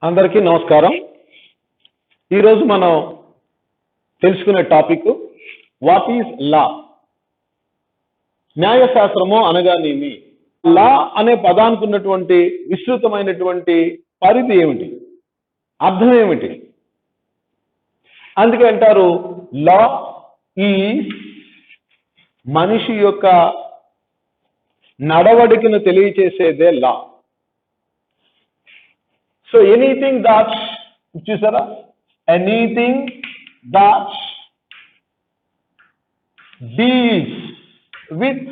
అందరికీ నమస్కారం. ఈరోజు మనం తెలుసుకునే టాపిక్ వాట్ ఈజ్ లా. న్యాయశాస్త్రము అనగానేమి, లా అనే పదానికి ఉన్నటువంటి విస్తృతమైనటువంటి పరిధి ఏమిటి, అర్థం ఏమిటి? అందుకే అంటారు లా ఈజ్ మనిషి యొక్క నడవడికను తెలియచేసేదే లా. So anything that, చూసారా, anything that deals with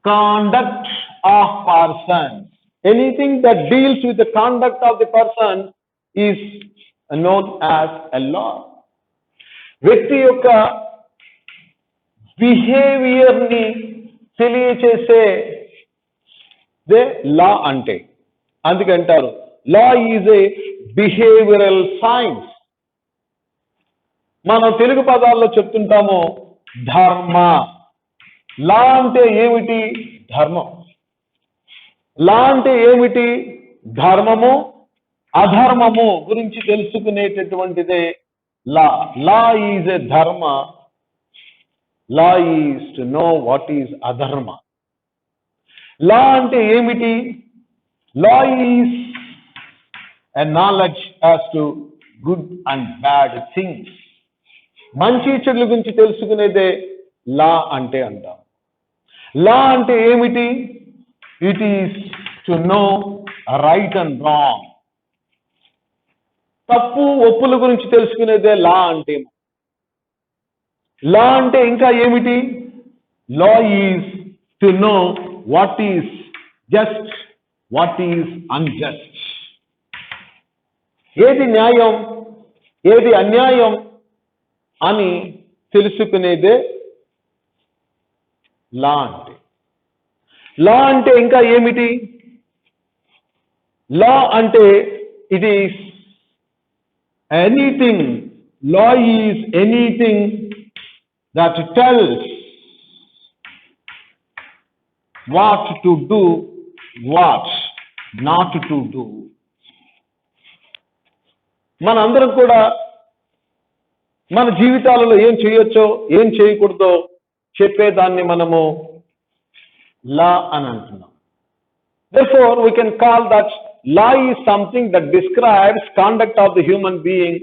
conduct of person, anything that deals with the conduct of the person is known as a law. వ్యక్తి యొక్క బిహేవియర్ ని తెలియచేసే దే లా అంటే. అందుకంటారు law is a behavioural science. మనం తెలుగు పదాల్లో చెప్తుంటాము ధర్మ. లా అంటే ఏమిటి? ధర్మం. లా అంటే ఏమిటి? ధర్మము అధర్మము గురించి తెలుసుకునేటటువంటిదే లా. లా ఈజ్ ఏ ధర్మ. Law is to know what is అధర్మ. లా అంటే ఏమిటి? లా is a knowledge as to good and bad things. మంచి చెడుల గురించి తెలుసుకునేదే లా అంటే అంటాం. లా అంటే ఏమిటి? It is to know right and wrong. తప్పు ఒప్పుల గురించి తెలుసుకునేదే లా అంటే. లా అంటే ఇంకా ఏమిటి? Law is to know what is just, what is unjust. ఏది న్యాయం, ఏది అన్యాయం అని తెలుసుకునేదే లా అంటే. లా అంటే ఇంకా ఏమిటి? లా అంటే it is anything. Law is anything that tells what to do, what not to do. మనందరం కూడా మన జీవితాలలో ఏం చేయొచ్చో ఏం చేయకూడదో చెప్పేదాన్ని మనము లా అని అంటున్నాం. Therefore we can call that law is something that describes conduct of the human being.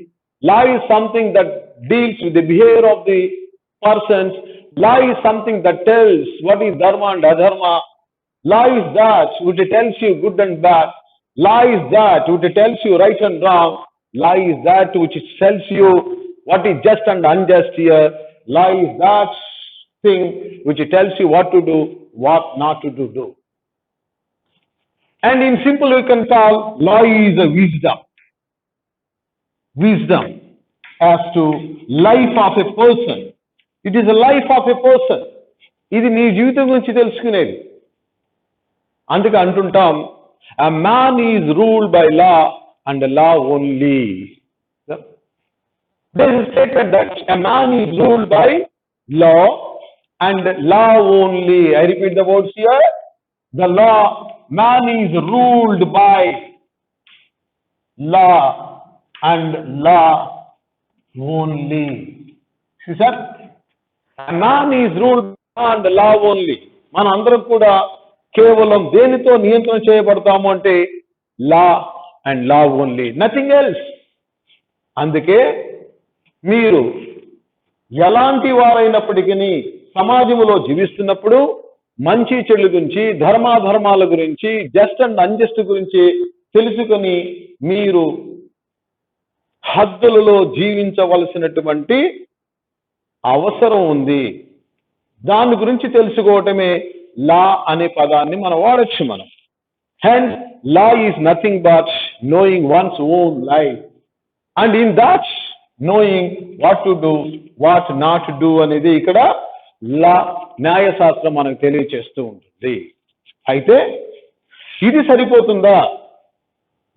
Law is something that deals with the behavior of the persons. Law is something that tells what is dharma and adharma. Law is that which tells you good and bad. Law is that which tells you right and wrong. Law is that which tells you what is just and unjust here. Law is that thing which tells you what to do, what not to do. And in simple we can call law is a wisdom. Wisdom as to life of a person. It is a life of a person. ఇది నీ జీవితం గురించి తెలుసుకునేది. అందుకే అంటుంటాం a man is ruled by law and law only. There is a statement that a man is ruled by law and law only. I repeat the words here. The law, man is ruled by law and law only. See sir? A man is ruled by the law only. మన అందరం కూడా కేవలం దేనితో నియంత్రణ చేయబడతాము అంటే law and law only, nothing else. అందుకే మీరు ఎలాంటి వారైనప్పటికీ సమాజంలో జీవిస్తున్నప్పుడు మంచి చెడుల గురించి, ధర్మాధర్మాల గురించి, జస్ట్ అండ్ అన్జస్ట్ గురించి తెలుసుకొని మీరు హద్దులలో జీవించవలసినటువంటి అవసరం ఉంది. దాని గురించి తెలుసుకోవటమే లా అనే పదాన్ని మనం వాడచ్చు. మనం hence law is nothing but knowing once own life and in that knowing what to do, what not to do అనేది ఇక్కడ లా, న్యాయశాస్త్రం మనకు తెలియచేస్తూ ఉంటుంది. అయితే ఇది సరిపోతుందా?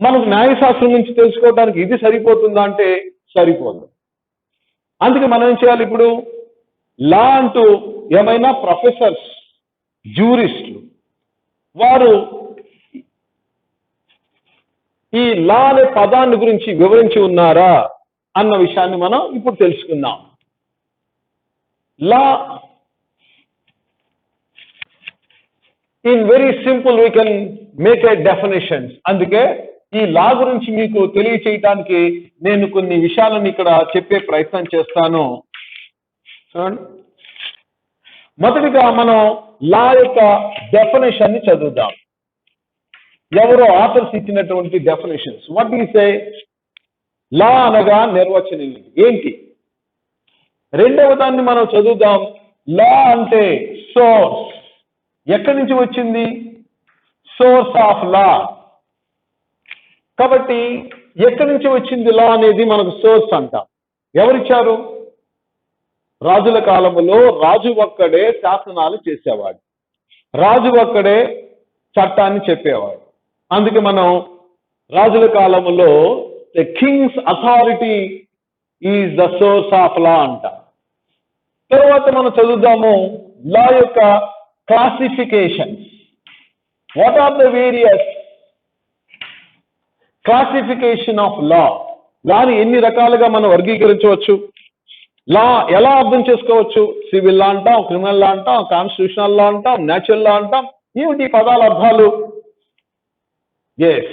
మనకు న్యాయశాస్త్రం నుంచి తెలుసుకోవడానికి ఇది సరిపోతుందా అంటే సరిపోదు. అందుకే మనం ఏం చేయాలి? ఇప్పుడు లా అంటూ ఏమైనా ప్రొఫెసర్స్, జ్యూరిస్టులు వారు ఈ లా అనే పదాన్ని గురించి వివరించి ఉన్నారా అన్న విషయాన్ని మనం ఇప్పుడు తెలుసుకుందాం. Law in very simple we can make a definitions. అందుకే ఈ లా గురించి మీకు తెలియచేయటానికి నేను కొన్ని విషయాలను ఇక్కడ చెప్పే ప్రయత్నం చేస్తాను. చూడండి, మొదటిగా మనం లా యొక్క డెఫినేషన్ ని చదువుదాం. ఎవరో ఆథర్స్ ఇచ్చినటువంటి డెఫినేషన్స్. వాట్ ఈస్ ఏ లా అనగా నిర్వచనం ఏంటి? రెండవ దాన్ని మనం చదువుదాం. లా అంటే సోర్స్. ఎక్కడి నుంచి వచ్చింది? సోర్స్ ఆఫ్ లా. కాబట్టి ఎక్కడి నుంచి వచ్చింది లా అనేది మనకు సోర్స్ అంటాం. ఎవరిచ్చారు? రాజుల కాలంలో రాజు ఒక్కడే శాసనాలు చేసేవాడు, రాజు ఒక్కడే చట్టాన్ని చెప్పేవాడు. అందుకే మనం రాజుల కాలంలో the king's authority is the source of law అంటాం. తర్వాత మనం చదువుదాము లా యొక్క classifications. What are the various classification of law? లాని ఎన్ని రకాలుగా మనం వర్గీకరించవచ్చు? లా ఎలా అర్థం చేసుకోవచ్చు? సివిల్ లా అంటాం, క్రిమినల్ లా అంటాం, కాన్స్టిట్యూషనల్ లా అంటాం, న్యాచురల్ లా అంటాం. ఏమిటి పదాల అర్థాలు? ఎస్,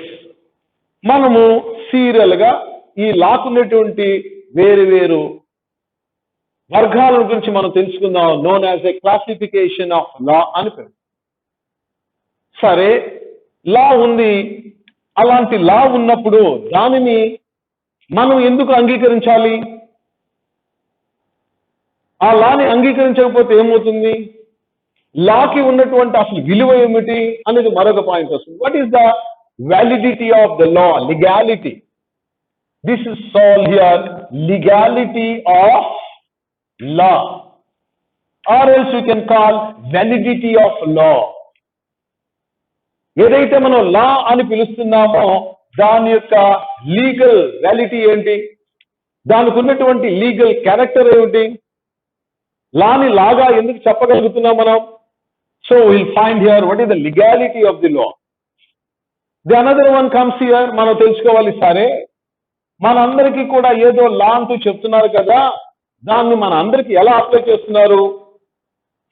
మనము సీరియల్ గా ఈ లాకున్నటువంటి వేరు వేరు వర్గాల గురించి మనం తెలుసుకుందాం. Known as A classification of law అని పేరు. సరే, లా ఉంది. అలాంటి లా ఉన్నప్పుడు దానిని మనం ఎందుకు అంగీకరించాలి? ఆ లాని అంగీకరించకపోతే ఏమవుతుంది? లాకి ఉన్నటువంటి అసలు విలువ ఏమిటి అనేది మరొక పాయింట్ వస్తుంది. What is the validity of the law? Legality. This is solve here. Legality of law, or else we can call validity of law. ఏదైతే మనం లా అని పిలుస్తున్నామో దాని యొక్క లీగల్ వ్యాలిటీ ఏంటి? దానికి ఉన్నటువంటి లీగల్ క్యారెక్టర్ ఏమిటి? లాని లాగా ఎందుకు చెప్పగలుగుతున్నాం మనం? So will find here what is the legality of the law. The another one comes here. మనం తెలుసుకోవాలి, సరే మనందరికీ కూడా ఏదో లా అంటూ చెప్తున్నారు కదా, దాన్ని మన అందరికి ఎలా అప్లై చేస్తున్నారు?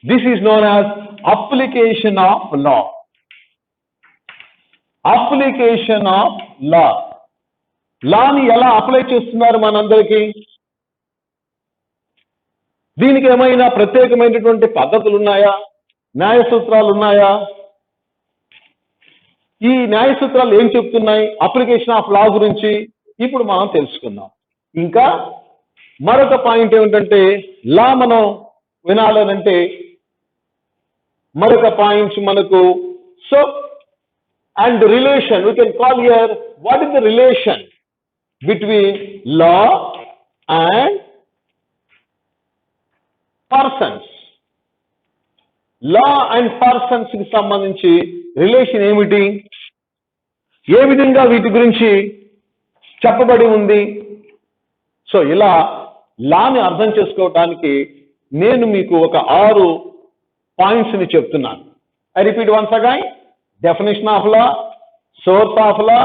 This is known as application of law. Application of law. లాని ఎలా అప్లై చేస్తున్నారు మనందరికీ? దీనికి ఏమైనా ప్రత్యేకమైనటువంటి పద్ధతులు ఉన్నాయా? న్యాయ సూత్రాలు ఉన్నాయా? ఈ న్యాయ సూత్రాలు ఏం చెప్తున్నాయి అప్లికేషన్ ఆఫ్ లా గురించి? ఇప్పుడు మనం తెలుసుకుందాం. ఇంకా మరొక పాయింట్ ఏమిటంటే, లా మనం వినాలనంటే మరొక పాయింట్స్ మనకు so and relation. We can call here what is the relation between law and persons. Law and persons కి సంబంధించి రిలేషన్ ఏమిటి? ఏ విధంగా వీటి గురించి చెప్పబడి ఉంది? సో ఇలా లాని అర్థం చేసుకోవటానికి నేను మీకు ఒక 6 పాయింట్స్ ని చెప్తున్నాను. I repeat once again. Definition of law, source of law,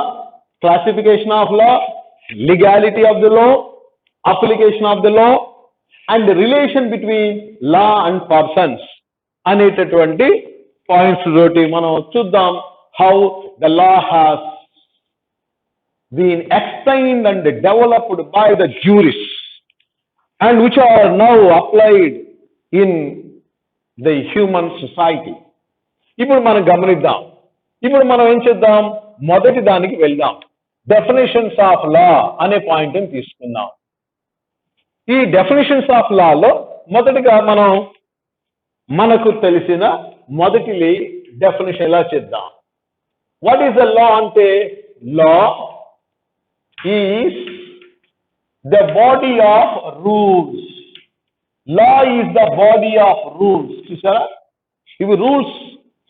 classification of law, legality of the law, application of the law and relation between law and persons అనేటటువంటి పాయింట్స్ తోటి మనం చూద్దాం how the law has been explained and developed by the jurists and which are now applied in the human society. ఇప్పుడు మనం గమనిద్దాం. ఇప్పుడు మనం ఏం చేద్దాం? మొదటి దానికి వెళ్దాం. డెఫినేషన్స్ ఆఫ్ లా అనే పాయింట్ ని తీసుకుందాం. ఈ డెఫినేషన్స్ ఆఫ్ లాలో మొదటిగా మనకు తెలిసిన మొదటి డెఫినేషన్ ఎలా చేద్దాం. వాట్ ఈస్ ద లా అంటే, లా is the body of rules. Law is the body of rules. చూసారా, ఇవి రూల్స్,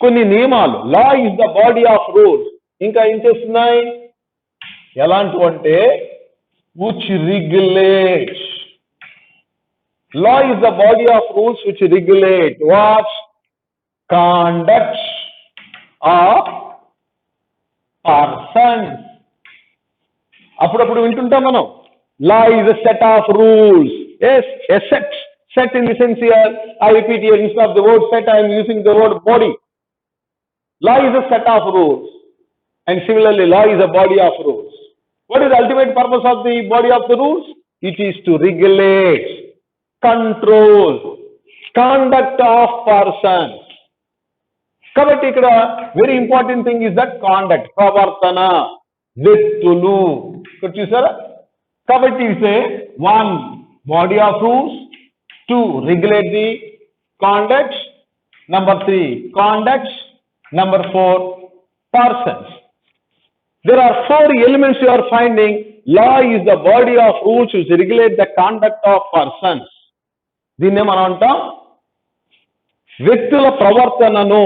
కొన్ని నియమాలు. లా is the body of rules. ఇంకా ఏం చేస్తున్నాయి? ఎలాంటివంటే which regulate. Law is the body of rules which regulate what? Conduct of persons అప్పుడప్పుడు వింటుంటాం మనం, law is a set of rules. Yes, a set. Set in the sense here, I repeat here, instead of the word set, I am using the word body. Law is a set of rules. And similarly, law is a body of rules. What is the ultimate purpose of the body of the rules? It is to regulate, control, conduct of persons. కాబట్టి ఇక్కడ very important thing is that conduct, ప్రవర్తన, వ్యక్తులు. ఇక్కడ చూసారా? కాబట్టి it's one body of rules, two, regulate the conduct, number three, conduct, number four, persons. There are four elements you are finding. Law is the body of rules which regulate the conduct of persons. దీన్నే మనం అంటాం వ్యక్తుల ప్రవర్తనను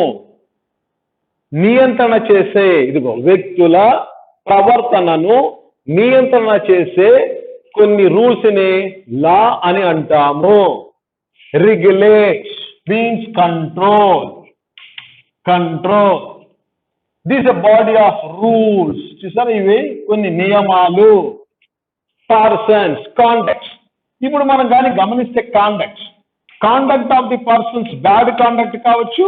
నియంత్రణ చేసే, ఇదిగో వ్యక్తుల ప్రవర్తనను నియంత్రణ చేసే కొన్ని రూల్స్ ని లా అని అంటాము. Regulate means control, control. This a body of rules. చూసారా, ఇవి కొన్ని నియమాలు. పర్సన్స్, కాండక్ట్స్. ఇప్పుడు మనం కానీ గమనిస్తే conduct of the persons bad conduct కావచ్చు,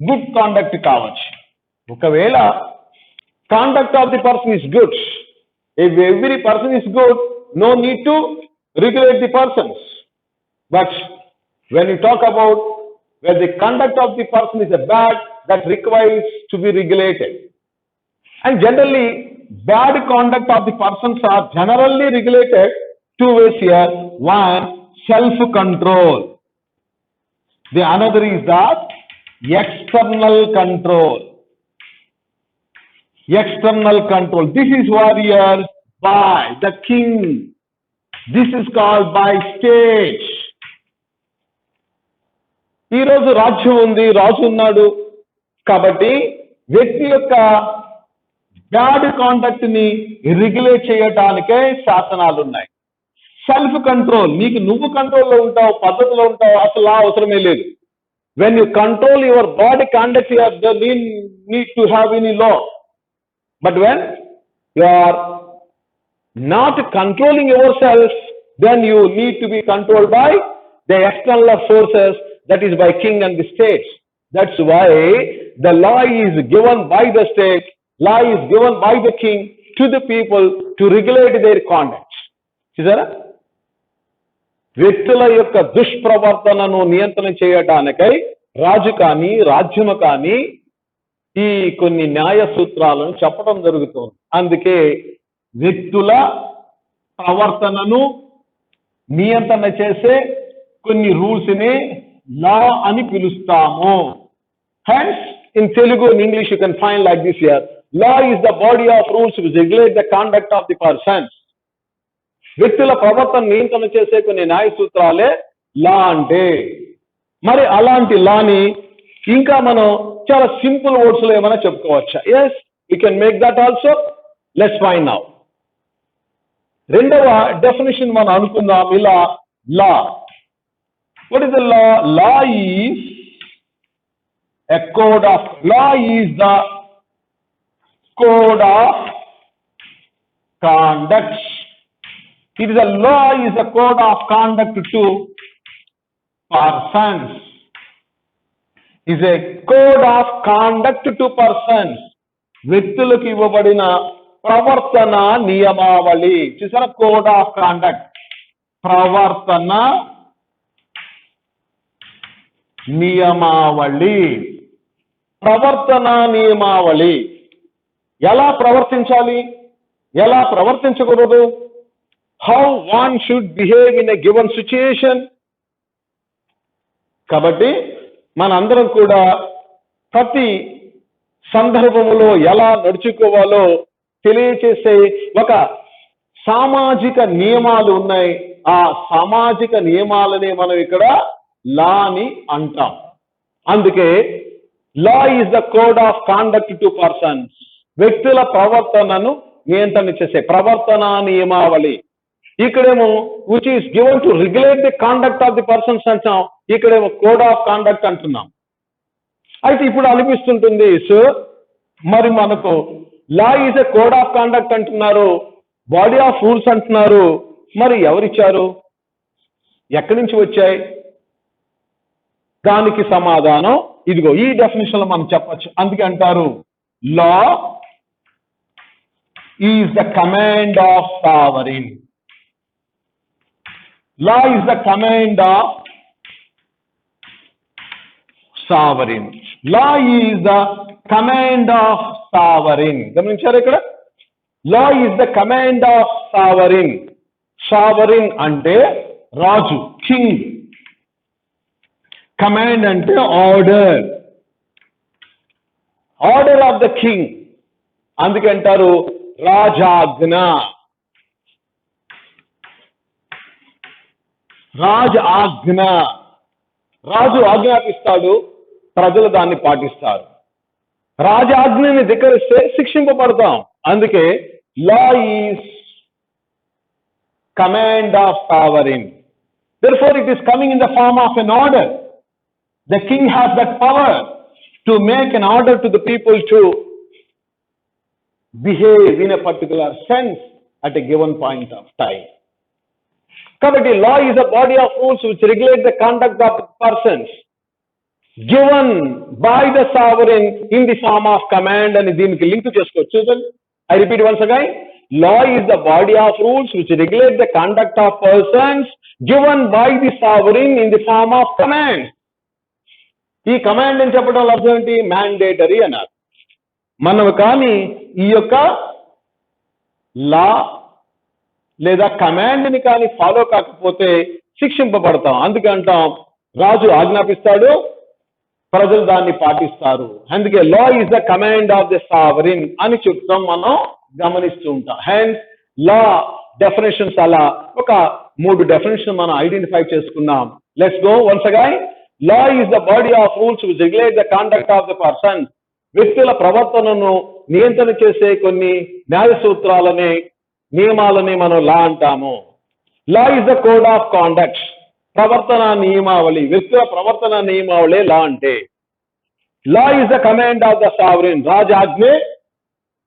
గుడ్ కాండక్ట్ కావచ్చు. ఒకవేళ conduct of the person is good, if every person is good, no need to regulate the persons. But when you talk about where the conduct of the person is a bad, that requires to be regulated. And generally, bad conduct of the persons are generally regulated two ways here. One, self-control. The another is that external control. External control. This is warrior by the king. This is called by state. ఈ రోజు రాజ్యం ఉంది, రాజు ఉన్నాడు. కాబట్టి వ్యక్తి యొక్క bad conduct ని regulate చేయడానికే శాసనాలు ఉన్నాయి. సెల్ఫ్ కంట్రోల్, నీకు నువ్వు కంట్రోల్లో ఉంటావు, పద్ధతిలో ఉంటావు, అసలు అవసరమే లేదు. When you control your body conduct, you have the need to have any law. But when you are not controlling yourself, then you need to be controlled by the external forces, that is by king and the states. That's why the law is given by the state, law is given by the king to the people to regulate their conduct. చూసారా, వ్యక్తుల యొక్క దుష్ప్రవర్తనను నియంత్రణ చేయడానికై రాజు కానీ రాజ్యము కానీ ఈ కొన్ని న్యాయ సూత్రాలను చెప్పడం జరుగుతుంది. అందుకే వ్యక్తుల ప్రవర్తనను నియంత్రణ చేసే కొన్ని రూల్స్ ని లా అని పిలుస్తాము. Hence in Telugu and English you can find like this here. Law is the body of rules which regulate the conduct of the persons. వ్యక్తుల ప్రవర్తన నియంత్రణ చేసే కొన్ని న్యాయ సూత్రాలే లా అంటే. మరి అలాంటి లాని ఇంకా మనం చాలా సింపుల్ వర్డ్స్ లో ఏమైనా చెప్పుకోవచ్చా? Yes, you can make that also. Let's find now. రెండవ డెఫినేషన్ మనం అనుకుందాం ఇలా. Law, what is the law? Law is a code of, law is the code of conduct. It is a law is a code of conduct to persons. is a code of conduct to persons. వ్యక్తులకు ఇవ్వబడిన ప్రవర్తన నియమావళి. చూసారా, code of conduct, ప్రవర్తన నియమావళి. ప్రవర్తన నియమావళి. ఎలా ప్రవర్తించాలి, ఎలా ప్రవర్తించకూడదు, how one should behave in a given situation. కాబట్టి మనందరం కూడా ప్రతి సందర్భంలో ఎలా నడుచుకోవాలో తెలియచేసే ఒక సామాజిక నియమాలు ఉన్నాయి. ఆ సామాజిక నియమాలనే మనం ఇక్కడ లా అని అంటాం. అందుకే law is the code of conduct to persons. వ్యక్తుల ప్రవర్తనను నియంత్రణ చేసే ప్రవర్తన నియమావళి. ఇక్కడేమో which is given to regulate the conduct of the persons అంటాం, ఇక్కడేమో కోడ్ ఆఫ్ కాండక్ట్ అంటున్నాం. అయితే ఇప్పుడు అనిపిస్తుంటుంది, సో మరి మనకు లా is a code of conduct అంటున్నారు, బాడీ ఆఫ్ రూల్స్ అంటున్నారు, మరి ఎవరిచ్చారు, ఎక్కడి నుంచి వచ్చాయి? దానికి సమాధానం ఇదిగో ఈ డెఫినేషన్ లో మనం చెప్పచ్చు. అందుకే అంటారు లా is the command of sovereign. Law is the command of sovereign. Law is the command of sovereign. గమనించారు ఇక్కడ? లా is the command of sovereign. Sovereign అంటే రాజు, కింగ్. కమాండ్ అంటే order, order of the king. అందుకే అంటారు రాజాజ్ఞ. రాజ ఆజ్ఞ. రాజు ఆజ్ఞాపిస్తాడు, ప్రజలు దాన్ని పాటిస్తారు. రాజాజ్ఞని ధిక్కరిస్తే శిక్షింపబడతాం. అందుకే law is command of sovereign. Therefore, it is coming in the form of an order. The king has that power to make an order to the people to behave in a particular sense at a given point of time. Kabatti, law is a body of rules which regulate the conduct of persons given by the sovereign in the form of command. And దీనికి link చేసుకోవచ్చు. I repeat once again. Law is the body of rules which regulate the conduct of persons given by the sovereign in the form of command. ఈ command అని చెప్పడం అర్థం ఏంటి? Mandatory అన్నారు. మనం కానీ ఈ యొక్క లా లేదా కమాండ్ని కానీ ఫాలో కాకపోతే శిక్షింపబడతాం. అందుకే అంటాం రాజు ఆజ్ఞాపిస్తాడు, ప్రజలు దాన్ని పాటిస్తారు. అందుకే law is the command of the sovereign అని చెప్తాం, మనం గమనిస్తూ ఉంటాం. హెన్స్ లా డెఫినేషన్స్ అలా ఒక 3 డెఫినేషన్ మనం ఐడెంటిఫై చేసుకున్నాం. Let's go once again. Law is the body of rules which regulate the conduct of the person. వ్యక్తుల ప్రవర్తనను నియంత్రణ చేసే కొన్ని న్యాయ సూత్రాలని, నియమాలని మనం లా అంటాము. Law is the code of conduct. ప్రవర్తన నియమావళి, వ్యక్తుల ప్రవర్తన నియమావళి లా అంటే. Law is the command of the sovereign. రాజాజ్ఞే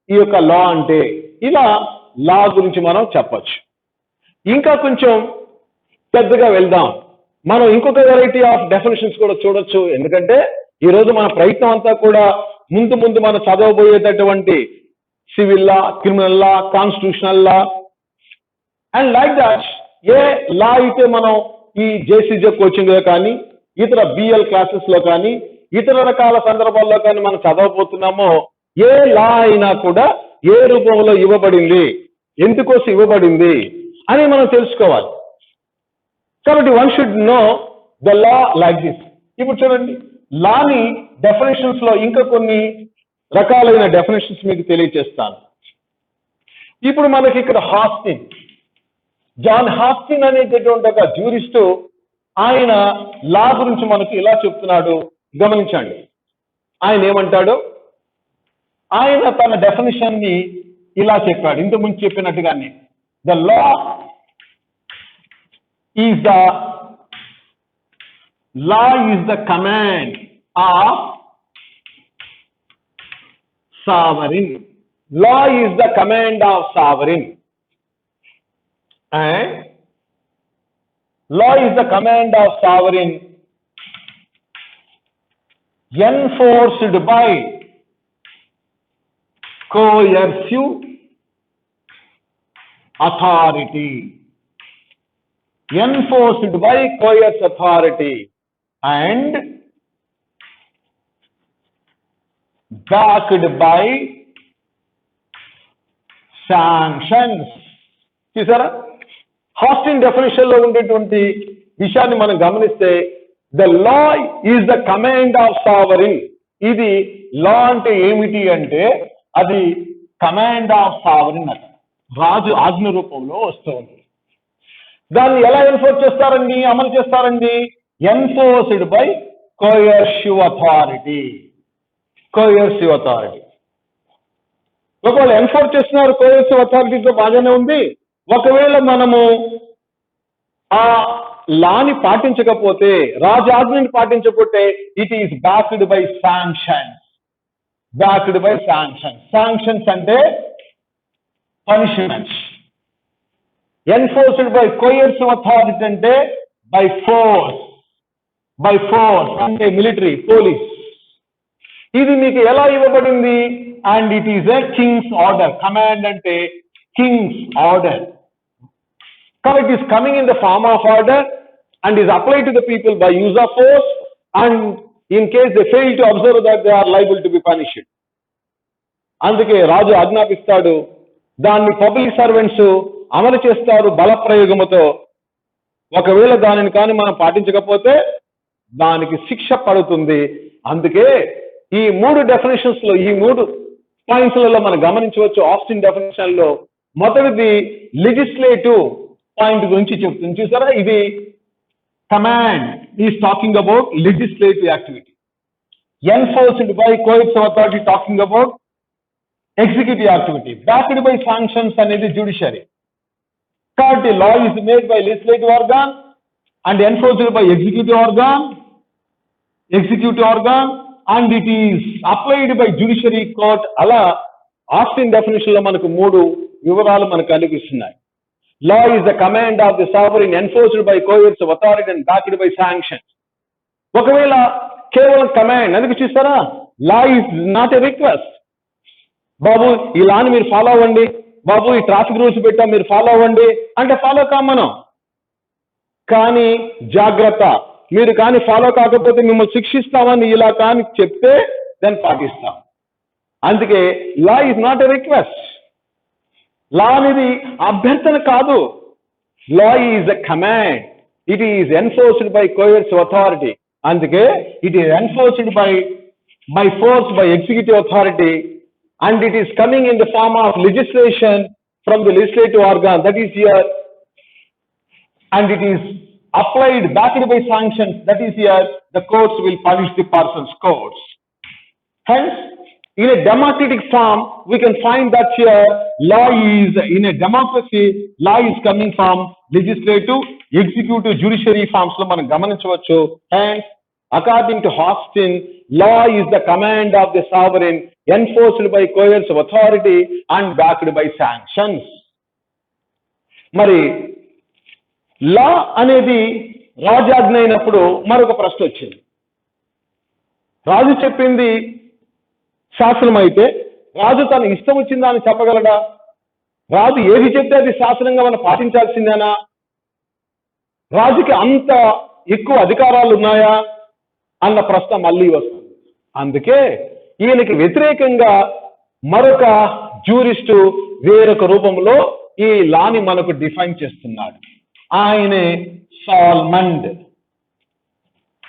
ఈ యొక్క లా అంటే. ఇలా లా గురించి మనం చెప్పచ్చు. ఇంకా కొంచెం పెద్దగా వెళ్దాం. మనం ఇంకొక వెరైటీ ఆఫ్ డెఫినేషన్స్ కూడా చూడొచ్చు. ఎందుకంటే ఈరోజు మన ప్రయత్నం అంతా కూడా ముందు మనం చదవబోయేటటువంటి civil law, criminal law, constitutional law and like that. ఏ లా అయితే మనం ఈ జేసీజే కోచింగ్ లో కానీ, ఇతర బిఎల్ క్లాసెస్ లో కానీ, ఇతర రకాల సందర్భాల్లో కానీ మనం చదవబోతున్నామో, ఏ లా అయినా కూడా ఏ రూపంలో ఇవ్వబడింది, ఎందుకోసం ఇవ్వబడింది అని మనం తెలుసుకోవాలి. కాబట్టి one should know the law like this. ఇప్పుడు చూడండి, లాని డెఫినేషన్స్ లో ఇంకా కొన్ని రకాలైన డెఫినేషన్స్ మీకు తెలియజేస్తాను. ఇప్పుడు మనకి ఇక్కడ హాస్టిన్, జాన్ హాస్టిన్ అనేటటువంటి ఒక జ్యూరిస్టు, ఆయన లా గురించి మనకి ఇలా చెప్తున్నాడు. గమనించండి ఆయన ఏమంటాడు. ఆయన తన డెఫినేషన్ ని ఇలా చెప్పాడు, ఇంతకుముందు చెప్పినట్టుగానే. The law is the command of sovereign. Law is the command of sovereign, and law is the command of sovereign enforced by coercive authority. Enforced by coercive authority and backed by sanctions. చూసారా? హాస్టిన్ definition లో ఉండేటువంటి విషయాన్ని మనం గమనిస్తే, the law is the command of sovereign. ఇది లా అంటే ఏమిటి అంటే, అది కమాండ్ ఆఫ్ సావరిన్ అట, రాజు ఆజ్ఞ రూపంలో వస్తుంది. దాన్ని ఎలా ఎన్ఫోర్స్ చేస్తారండి, అమలు చేస్తారండి? Enforced by coercive authority. Coercive authority. ఒకవేళ ఎన్ఫోర్స్ చేస్తున్నారు కోయర్సివ్ అథారిటీతో, బాగానే ఉంది. ఒకవేళ మనము ఆ లాని పాటించకపోతే, రాజాజ్ఞని పాటించకపోతే, it is backed by sanctions. Backed by sanctions. Sanctions అంటే punishments. Enforced by coercive authority అంటే బై ఫోర్స్ అంటే మిలిటరీ, పోలీస్. ఇది మీకు ఎలా ఇవ్వబడింది? And it is a king's order. Command అంటే కింగ్స్ ఆర్డర్. కాబట్టి it is coming in the form of order and is applied to the people by use of force and in case they fail to observe that they are liable to be punished. అందుకే రాజు ఆజ్ఞాపిస్తాడు, దాన్ని public servants అమలు చేస్తారు బలప్రయోగముతో. ఒకవేళ దానిని కానీ మనం పాటించకపోతే దానికి శిక్ష పడుతుంది. అందుకే ఈ 3 డెఫినేషన్స్ లో, ఈ 3 పాయింట్స్లలో మనం గమనించవచ్చు. ఆస్టిన్ డెఫినేషన్ లో మొదటిది లెజిస్లేటివ్ పాయింట్ గురించి చెప్తుంది. చూసారా, ఇది command is talking about legislative activity. Enforced by coercive authority talking about executive activity. Backed by sanctions అనేది జ్యుడిషియరీ. కాబట్టి law is made by legislative organ and enforced by executive organ and it is applied by judiciary court. అలా Austin definition లో మనకు 3 వివరాలు మనకు కనిపిస్తున్నాయి. Law is the command of the sovereign enforced by coercive authority and backed by sanctions. ఒకవేళ కేవలం command అందుకు చూస్తారా, law is not a request. బాబు ఈ లాని మీరు ఫాలో అవ్వండి, బాబు ఈ ట్రాఫిక్ రూల్స్ పెట్టా మీరు ఫాలో అవ్వండి అంటే ఫాలో కామనం. కానీ జాగ్రత్త, మీరు కానీ ఫాలో కాకపోతే మిమ్మల్ని శిక్షిస్తామని ఇలా కానీ చెప్తే దాన్ని పాటిస్తాం. అందుకే law is not a request. Law అనేది అభ్యర్థన కాదు. Law is a command. It is enforced by coercive authority. అందుకే it is enforced by force by executive authority and it is coming in the form of legislation from the legislative organ, that is here, and it is applied backed by sanctions, that is here, the courts will punish the person's courts. Hence, in a democratic form, we can find that here, law is, in a democracy, law is coming from legislative, executive, judiciary forms lo manam gamaninchavachu. Hence, according to Austin, law is the command of the sovereign enforced by coercive authority and backed by sanctions. మరి లా అనేది రాజాజ్ఞ అయినప్పుడు మరొక ప్రశ్న వచ్చింది. రాజు చెప్పింది శాసనం అయితే రాజు తన ఇష్టం వచ్చిందా అని చెప్పగలడా? రాజు ఏది చెప్తే అది శాసనంగా మనం పాటించాల్సిందేనా? రాజుకి అంత ఎక్కువ అధికారాలు ఉన్నాయా అన్న ప్రశ్న మళ్ళీ వస్తుంది. అందుకే ఈయనకి వ్యతిరేకంగా మరొక జ్యూరిస్టు వేరొక రూపంలో ఈ లాని మనకు డిఫైన్ చేస్తున్నాడు. ఆయనే సాల్మండ్.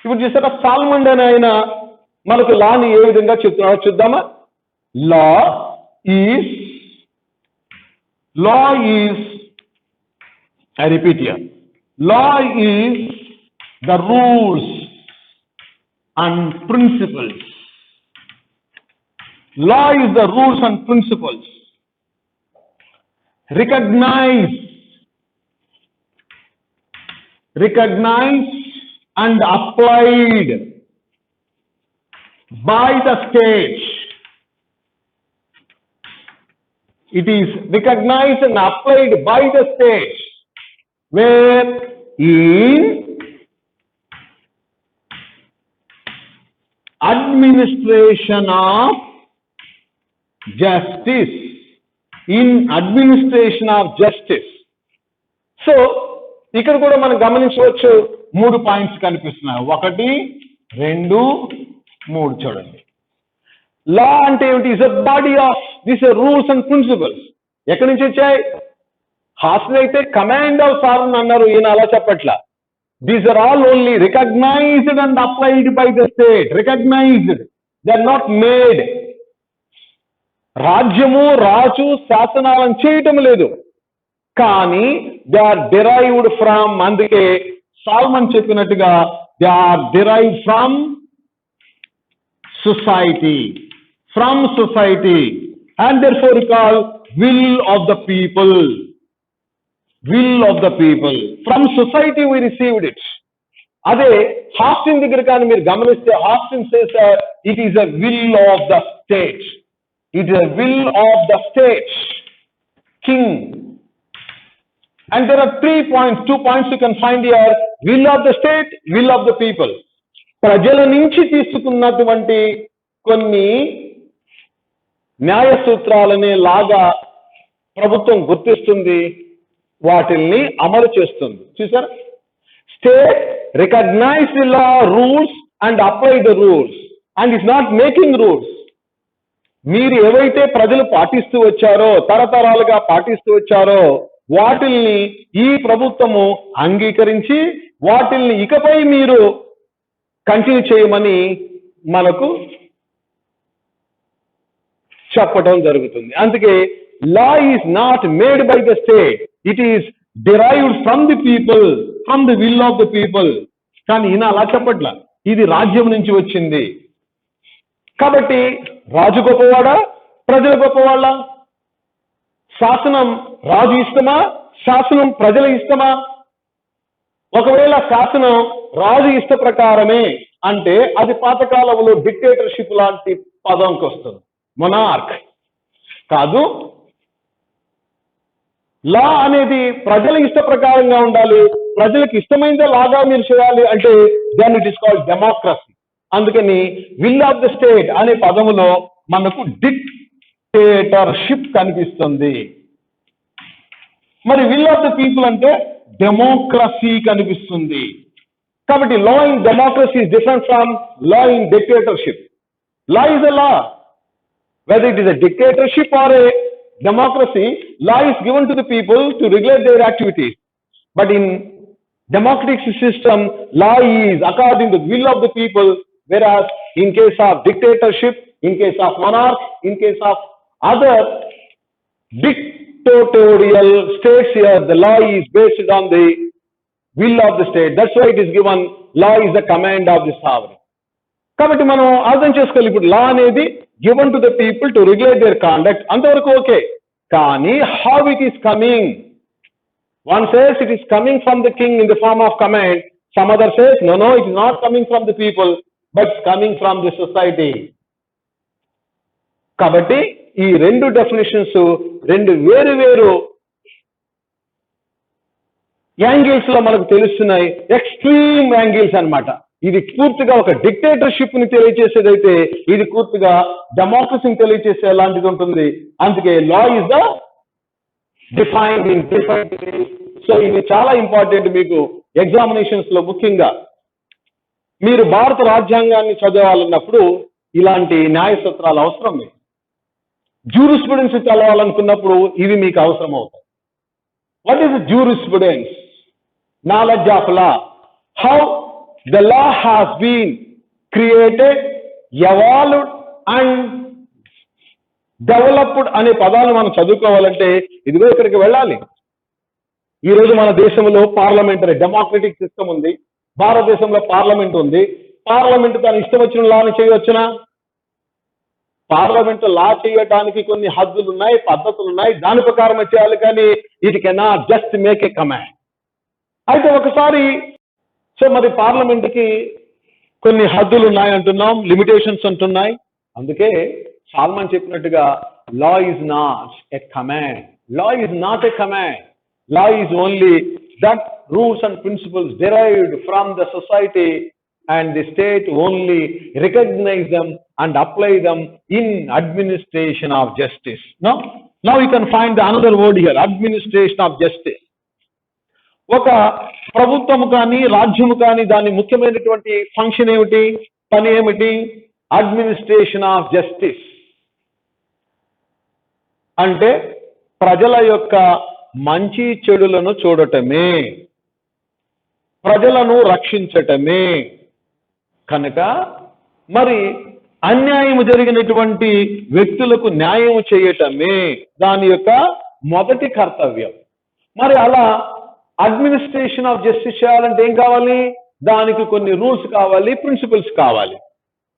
ఇప్పుడు చూసారా, సాల్మండ్ అని ఆయన మనకు లాని ఏ విధంగా చెప్తున్నాడో చూద్దామా. Law is I repeat here, law is the rules and principles. Law is the rules and principles recognized and applied by the state. It is recognized and applied by the state where in administration of justice. In administration of justice. So ఇక్కడ కూడా మనం గమనించవచ్చు 3 points కనిపిస్తున్నాయి. 1, 2, 3 చూడండి. Law అంటే ఏమిటి? Is a body of this rules and principles. ఎక్కడి నుంచి వచ్చాయి? హాస్టల్ అయితే కమాండ్ ఆఫ్ సారన్ అన్నారు, ఈయన అలా చెప్పట్లా. These are all only recognized and applied by the state. Recognized. They are not made. రాజ్యము రాజు శాసనాలను చేయటం లేదు, కానీ దే ఆర్ డిరైవ్డ్ ఫ్రమ్. అందుకే సాల్మన్ చెప్పినట్టుగా they are derived from society. And therefore recall will of the people. From society we received it. అదే హాస్టిన్ దగ్గర కానీ మీరు గమనిస్తే Austin says it is a will of the state. It is a will of the state. King And there are 3 points, 2 points you can find here: will of the state, will of the people. ప్రజల నుంచి తీసుకున్నటువంటి కొన్ని న్యాయ సూత్రాలనే లాగా ప్రభుత్వం గుర్తిస్తుంది, వాటిల్ని అమలు చేస్తుంది. చూసారా? State recognise the law, rules and apply the rules and is not making rules. మీరు ఏవైతే ప్రజలు పాటిస్తూ వచ్చారో, తరతరాలుగా పాటిస్తూ వచ్చారో, వాటిల్ని ఈ ప్రభుత్వము అంగీకరించి వాటిల్ని ఇకపై మీరు కంటిన్యూ చేయమని మనకు చెప్పడం జరుగుతుంది. అందుకే law is not made by the state, it is derived from the people, from the will of the people. కానీ ఈయన అలా చెప్పట్లా, ఇది రాజ్యం నుంచి వచ్చింది. కాబట్టి రాజు గొప్పవాడా, ప్రజలు గొప్పవాళ్ళ? శాసనం రాజు ఇష్టమా, శాసనం ప్రజల ఇష్టమా? ఒకవేళ శాసనం రాజు ఇష్ట ప్రకారమే అంటే అది పాతకాలంలో డిక్టేటర్షిప్ లాంటి పదంకి వస్తుంది, మొనార్క్ కాదు. లా అనేది ప్రజల ఇష్ట ప్రకారంగా ఉండాలి, ప్రజలకు ఇష్టమైనదే లాగా మీరు చేయాలి అంటే then it is called democracy. అందుకని విల్ ఆఫ్ ద స్టేట్ అనే పదములో మనకు డిక్టేటర్షిప్ కనిపిస్తుంది. మరి విల్ ఆఫ్ ద పీపుల్ అంటే డెమోక్రసీ కనిపిస్తుంది. కాబట్టి law in democracy is different from law in dictatorship. Law is a law. Whether it is a dictatorship or a democracy, law is given to the people to regulate their activities. But in democratic system, law is according to the will of the people, whereas in case of dictatorship, in case of monarch, in case of other dictatorial states here, the law is based on the will of the state. That's why it is given, law is the command of the sovereign. కాబట్టి మనం అర్థం చేసుకోవాలి, ఇప్పుడు law అనేది given to the people to regulate their conduct, అంతవరకు okay. కానీ how it is coming, one says it is coming from the king in the form of command, some other says no no, it is not coming from the people but coming from the society. కాబట్టి ఈ రెండు definitions రెండు వేరు వేరు angles లో మనకు తెలుస్తున్నాయి, extreme angles అన్నమాట. ఇది పూర్తిగా ఒక డిక్టేటర్షిప్ ని తెలియజేసేదైతే ఇది పూర్తిగా డెమోక్రసీని తెలియజేసే అలాంటిది ఉంటుంది. అందుకే law is the defined in different. So ఇది చాలా ఇంపార్టెంట్ మీకు ఎగ్జామినేషన్స్ లో. ముఖ్యంగా మీరు భారత రాజ్యాంగాన్ని చదవాలన్నప్పుడు ఇలాంటి న్యాయ సూత్రాలు అవసరం. మీకు జ్యూరిస్ప్రుడెన్స్ చదవాలనుకున్నప్పుడు ఇవి మీకు అవసరం అవుతాయి. What is jurisprudence? Knowledge of law, how the law has been created, evolved and developed అనే పదాలు మనం చదువుకోవాలంటే ఇదిగో ఇక్కడికి వెళ్ళాలి. ఈరోజు మన దేశంలో పార్లమెంటరీ డెమోక్రటిక్ సిస్టమ్ ఉంది, భారతదేశంలో పార్లమెంట్ ఉంది. పార్లమెంట్ తన ఇష్టం వచ్చిన లాని చేయవచ్చునా? పార్లమెంట్ లా చేయడానికి కొన్ని హద్దులు ఉన్నాయి, పద్ధతులు ఉన్నాయి, దాని ప్రకారం చేయాలి. కానీ it cannot just make a command. అయితే ఒకసారి సో మరి పార్లమెంట్కి కొన్ని హద్దులు ఉన్నాయి అంటున్నాం, లిమిటేషన్స్ అంటున్నాయి. అందుకే సాల్మన్ చెప్పినట్టుగా law is not a command, law is not a command, law is only that rules and principles derived from the society and the state only recognise them and apply them in administration of justice. Now you can find the another word here, administration of justice. ఒక ప్రభుత్వము కానీ రాజ్యము కానీ దాని ముఖ్యమైనటువంటి function ఏమిటి, పని ఏమిటి? అడ్మినిస్ట్రేషన్ ఆఫ్ జస్టిస్ అంటే ప్రజల యొక్క మంచి చెడులను చూడటమే, ప్రజలను రక్షించటమే. కనుక మరి అన్యాయం జరిగినటువంటి వ్యక్తులకు న్యాయం చేయటమే దాని యొక్క మొదటి కర్తవ్యం. మరి అలా అడ్మినిస్ట్రేషన్ ఆఫ్ జస్టిస్ చేయాలంటే ఏం కావాలి? దానికి కొన్ని రూల్స్ కావాలి, ప్రిన్సిపల్స్ కావాలి.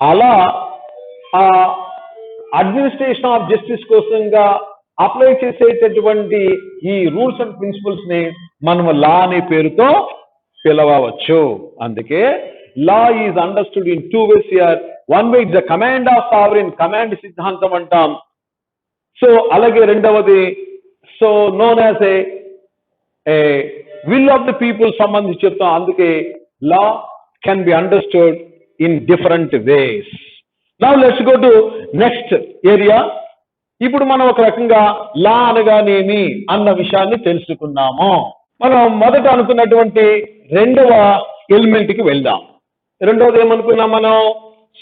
అలా ఆ అడ్మినిస్ట్రేషన్ ఆఫ్ జస్టిస్ కోసంగా అప్లై చేసేటటువంటి ఈ రూల్స్ అండ్ ప్రిన్సిపల్స్ ని మనం లా అనే పేరుతో పిలవవచ్చు. అందుకే law is understood in 2 ways here. One way is the command of sovereign, command సిద్ధాంతం అంటాం. సో అలాగే రెండవది so known as A A will of the people సంబంధించి చెప్తాం. అందుకే లా can be understood in different ways. Now let's go to next area. ఇప్పుడు మనం ఒక రకంగా లా అనగానేమి అన్న విషయాన్ని తెలుసుకున్నాము. మనం మొదట అనుకున్నటువంటి రెండవ ఎలిమెంట్కి వెళ్దాం. రెండవది ఏమనుకున్నాం మనం?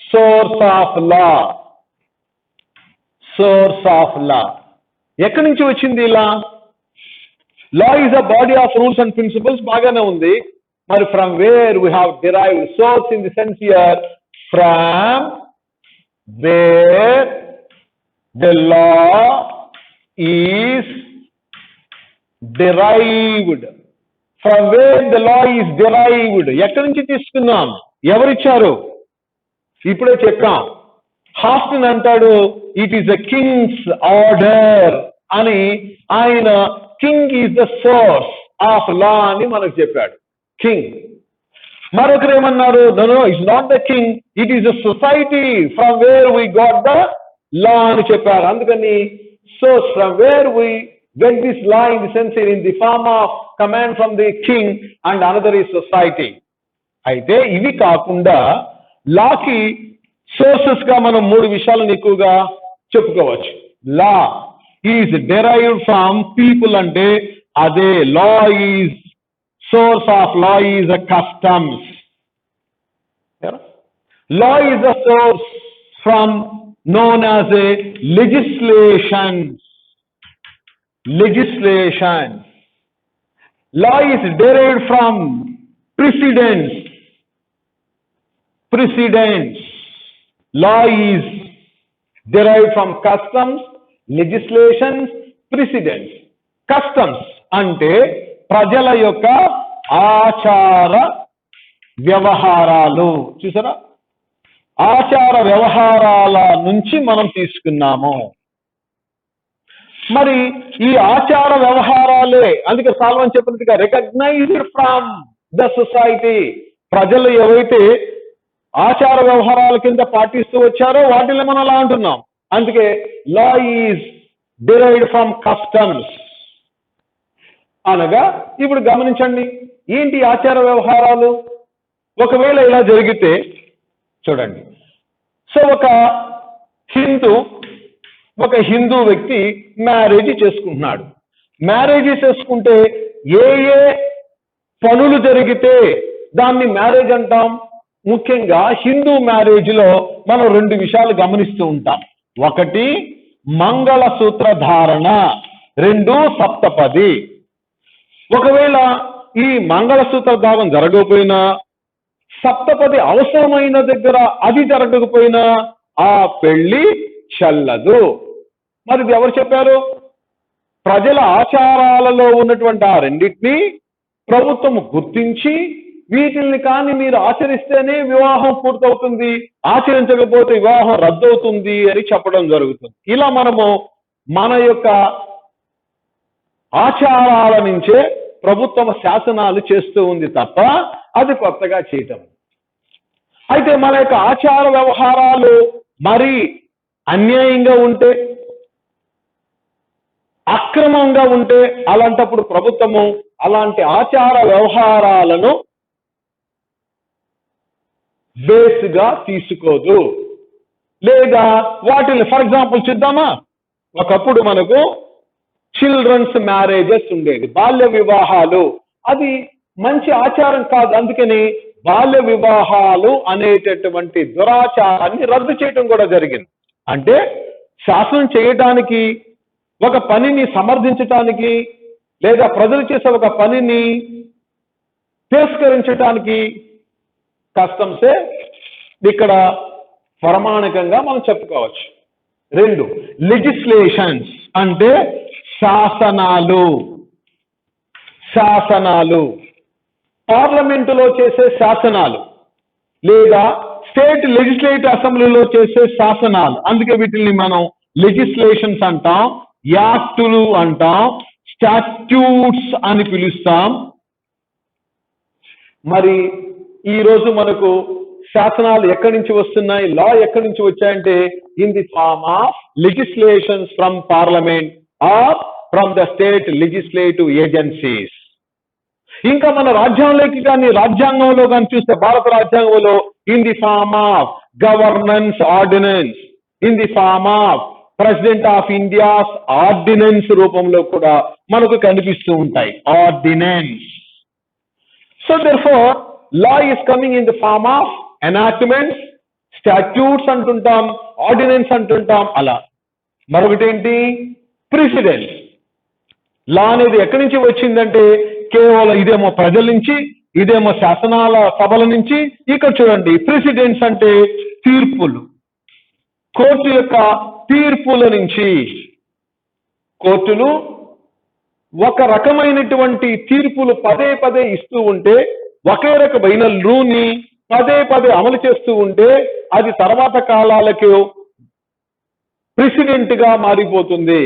Source of law. Source of law ఎక్కడి నుంచి వచ్చింది ఇలా? Law is a body of rules and principles, బాగానే ఉంది. మరి from where we have derived source in the sense here, from where the law is derived. From where the law is derived. ఎక్కడి నుంచి తీసుకున్నాం? ఎవరిచ్చారు? ఇప్పుడే చెప్పాం. హాస్టన్ అంటాడు it is the king's order అని. ఆయన king is the source of law అని మనకు చెప్పాడు. కింగ్. మరొకరు ఏమన్నారు? No, it's not the king, it is the society from where we got the law అని చెప్పారు. అందుకని source from where we get this law in the sense in the form of command from the king and another is society. అయితే ఇవి కాకుండా లాకి sources గా మనం మూడు విషయాలను ఎక్కువగా చెప్పుకోవచ్చు. లా ఈజ్ డెరైవ్డ్ ఫ్రమ్ పీపుల్ అంటే అదే law is source of law is a customs. Law is a source from known as a legislation. Legislation. Law is derived from precedents. Precedents. Law is derived from customs, legislations, precedents. Customs అంటే ప్రజల యొక్క ఆచార వ్యవహారాలు. చూసారా? ఆచార వ్యవహారాల నుంచి మనం తీసుకున్నాము. మరి ఈ ఆచార వ్యవహారాలే అందుకే సాల్మన్ చెప్పినట్టుగా రికగ్నైజ్డ్ ఫ్రమ్ ద సొసైటీ. ప్రజలు ఏవైతే ఆచార వ్యవహారాల కింద పాటిస్తూ వచ్చారో వాటిని మనం అలా అంటున్నాం. అందుకే law is derived from customs అనగా, ఇప్పుడు గమనించండి ఏంటి ఆచార వ్యవహారాలు. ఒకవేళ ఇలా జరిగితే చూడండి. సో ఒక హిందూ వ్యక్తి మ్యారేజ్ చేసుకుంటున్నాడు. మ్యారేజ్ చేసుకుంటే ఏ ఏ పనులు జరిగితే దాన్ని మ్యారేజ్ అంటాం? ముఖ్యంగా హిందూ మ్యారేజ్ లో మనం రెండు విషయాలు గమనిస్తూ ఉంటాం. ఒకటి మంగళసూత్ర ధారణ, రెండు సప్తపది. ఒకవేళ ఈ మంగళసూత్ర ధారణ జరగకపోయినా, సప్తపది అవసరమైన దగ్గర అది జరగకపోయినా ఆ పెళ్లి చెల్లదు. మరి ఇది ఎవరు చెప్పారు? ప్రజల ఆచారాలలో ఉన్నటువంటి ఆ రెండింటినీ ప్రభుత్వం గుర్తించి వీటిని కానీ మీరు ఆచరిస్తేనే వివాహం పూర్తవుతుంది, ఆచరించకపోతే వివాహం రద్దవుతుంది అని చెప్పడం జరుగుతుంది. ఇలా మనము మన యొక్క ఆచారాల నుంచే ప్రభుత్వం శాసనాలు చేస్తూ ఉంది తప్ప అది కొత్తగా చేయటం. అయితే మన యొక్క ఆచార వ్యవహారాలు మరి అన్యాయంగా ఉంటే, అక్రమంగా ఉంటే అలాంటప్పుడు ప్రభుత్వము అలాంటి ఆచార వ్యవహారాలను బేస్గా తీసుకోదు. లేదా వాటిని ఫర్ ఎగ్జాంపుల్ చూద్దామా? ఒకప్పుడు మనకు చిల్డ్రన్స్ మ్యారేజెస్ ఉండేది, బాల్య వివాహాలు. అది మంచి ఆచారం కాదు. అందుకని బాల్య వివాహాలు అనేటటువంటి దురాచారాన్ని రద్దు చేయడం కూడా జరిగింది. అంటే శాసనం చేయటానికి, ఒక పనిని సమర్థించటానికి, లేదా ప్రజలు చేసే ఒక పనిని తిరస్కరించటానికి కస్టమ్సే ఇక్కడ ప్రమాణికంగా మనం చెప్పుకోవచ్చు. రెండు లెజిస్లేషన్స్ అంటే శాసనాలు. శాసనాలు పార్లమెంటులో చేసే శాసనాలు లేదా స్టేట్ లెజిస్లేటివ్ అసెంబ్లీలో చేసే శాసనాలు. అందుకే వీటిని మనం లెజిస్లేషన్స్ అంటాం, యాక్టులు అంటాం, స్టాట్యూట్స్ అని పిలుస్తాం. మరి ఈరోజు మనకు శాసనాలు ఎక్కడి నుంచి వస్తున్నాయి, లా ఎక్కడి నుంచి వచ్చాయంటే in the form of legislations from parliament or from the state legislative agencies. ఇంకా మన రాజ్యాంగంలోకి కానీ రాజ్యాంగంలో కానీ చూస్తే భారత రాజ్యాంగంలో in the form of governance ordinance, in the form of president of India's ordinance రూపంలో కూడా మనకు కనిపిస్తూ ఉంటాయి. Ordinance. So therefore law is coming in the form of enactments, statutes అంటుంటాం, ఆర్డినెన్స్ అంటుంటాం. అలా మరొకటి ఏంటి? ప్రెసిడెంట్స్. లా అనేది ఎక్కడి నుంచి వచ్చిందంటే కేవలం ఇదేమో ప్రజల నుంచి, ఇదేమో శాసనాల సభల నుంచి. ఇక్కడ చూడండి, ప్రెసిడెంట్స్ అంటే తీర్పులు, కోర్టు యొక్క తీర్పుల నుంచి. కోర్టులు ఒక రకమైనటువంటి తీర్పులు పదే పదే ఇస్తూ ఉంటే, ఒకే రకమైన రూల్ని పదే పదే అమలు చేస్తూ ఉంటే అది తర్వాత కాలాలకు ప్రెసిడెంట్ గా మారిపోతుంది.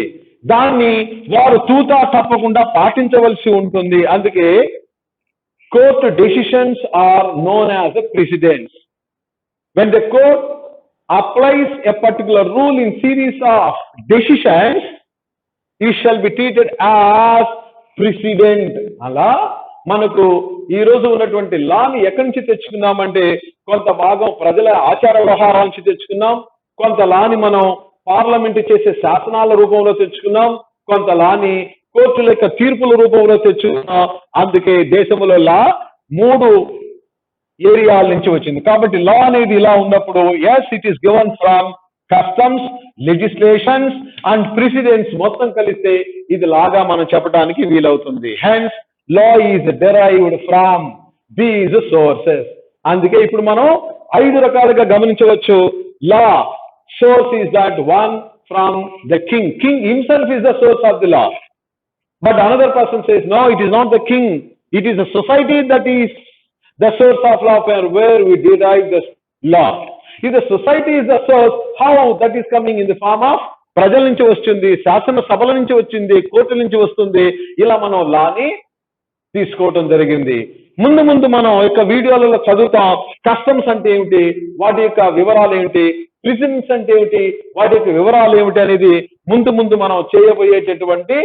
దాన్ని వారు తూతా తప్పకుండా పాటించవలసి ఉంటుంది. అందుకే court decisions are known as a precedents. When the court applies a particular rule in series of decisions, it shall be treated as precedent. అలా మనకు ఈ రోజు ఉన్నటువంటి లాని ఎక్కడి నుంచి తెచ్చుకున్నామంటే కొంత భాగం ప్రజల ఆచార వ్యవహారాల నుంచి తెచ్చుకున్నాం, కొంత లాని మనం పార్లమెంట్ చేసే శాసనాల రూపంలో తెచ్చుకున్నాం, కొంత లాని కోర్టుల యొక్క తీర్పుల రూపంలో తెచ్చుకున్నాం. అందుకే దేశంలో లా 3 ఏరియాల నుంచి వచ్చింది. కాబట్టి లా అనేది ఇలా ఉన్నప్పుడు yes it is given from customs, legislations and precedents మొత్తం కలిస్తే ఇది లాగా మనం చెప్పడానికి వీలవుతుంది. Hence law is derived from these sources. అందుకే ఇప్పుడు మనం 5 రకాలుగా గమనించవచ్చు. లా source is that one from the king. King himself is the source of the law. But another person says, no, it is not the king. It is the society that is the source of law where we derive the law. If the society is the source, how that is coming in the form of ప్రజల నుంచి వస్తుంది, శాసన సభల నుంచి వచ్చింది, కోర్టుల నుంచి వస్తుంది. ఇలా మనం లాని తీసుకోవటం జరిగింది. ముందు మనం యొక్క వీడియోలలో చదువుతాం. కస్టమ్స్ అంటే ఏమిటి, వాటి యొక్క వివరాలు ఏమిటి, ప్రెసిడెంట్స్ అంటే ఏమిటి, వాటి యొక్క వివరాలు ఏమిటి అనేది ముందు మనం చేయబోయేటటువంటి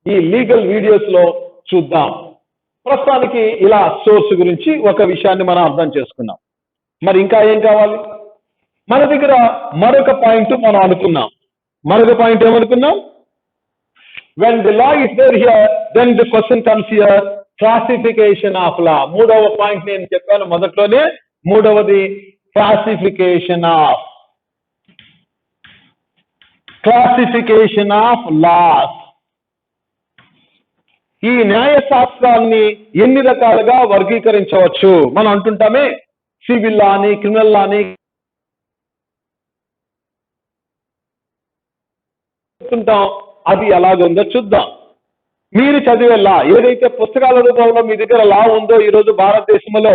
ఈ లీగల్ వీడియోస్ లో చూద్దాం. ప్రస్తుతానికి ఇలా సోర్స్ గురించి ఒక విషయాన్ని మనం అర్థం చేసుకున్నాం. మరి ఇంకా ఏం కావాలి? మన దగ్గర మరొక పాయింట్ మనం అనుకున్నాం. మరొక పాయింట్ ఏమనుకున్నాం? when the law is there here, then the question comes here, classification of law. మూడవ పాయింట్ నేను చెప్పాను మొదట్లోనే. మూడవది క్లాసిఫికేషన్ ఆఫ్ లాస్. ఈ న్యాయశాస్త్రాన్ని ఎన్ని రకాలుగా వర్గీకరించవచ్చు? మనం అంటుంటామే సివిల్ లాని, క్రిమినల్ లాని చెప్తుంటాం. అది ఎలాగుందో చూద్దాం. మీరు చదివే లా ఏదైతే పుస్తకాల రూపంలో మీ దగ్గర లా ఉందో ఈరోజు భారతదేశంలో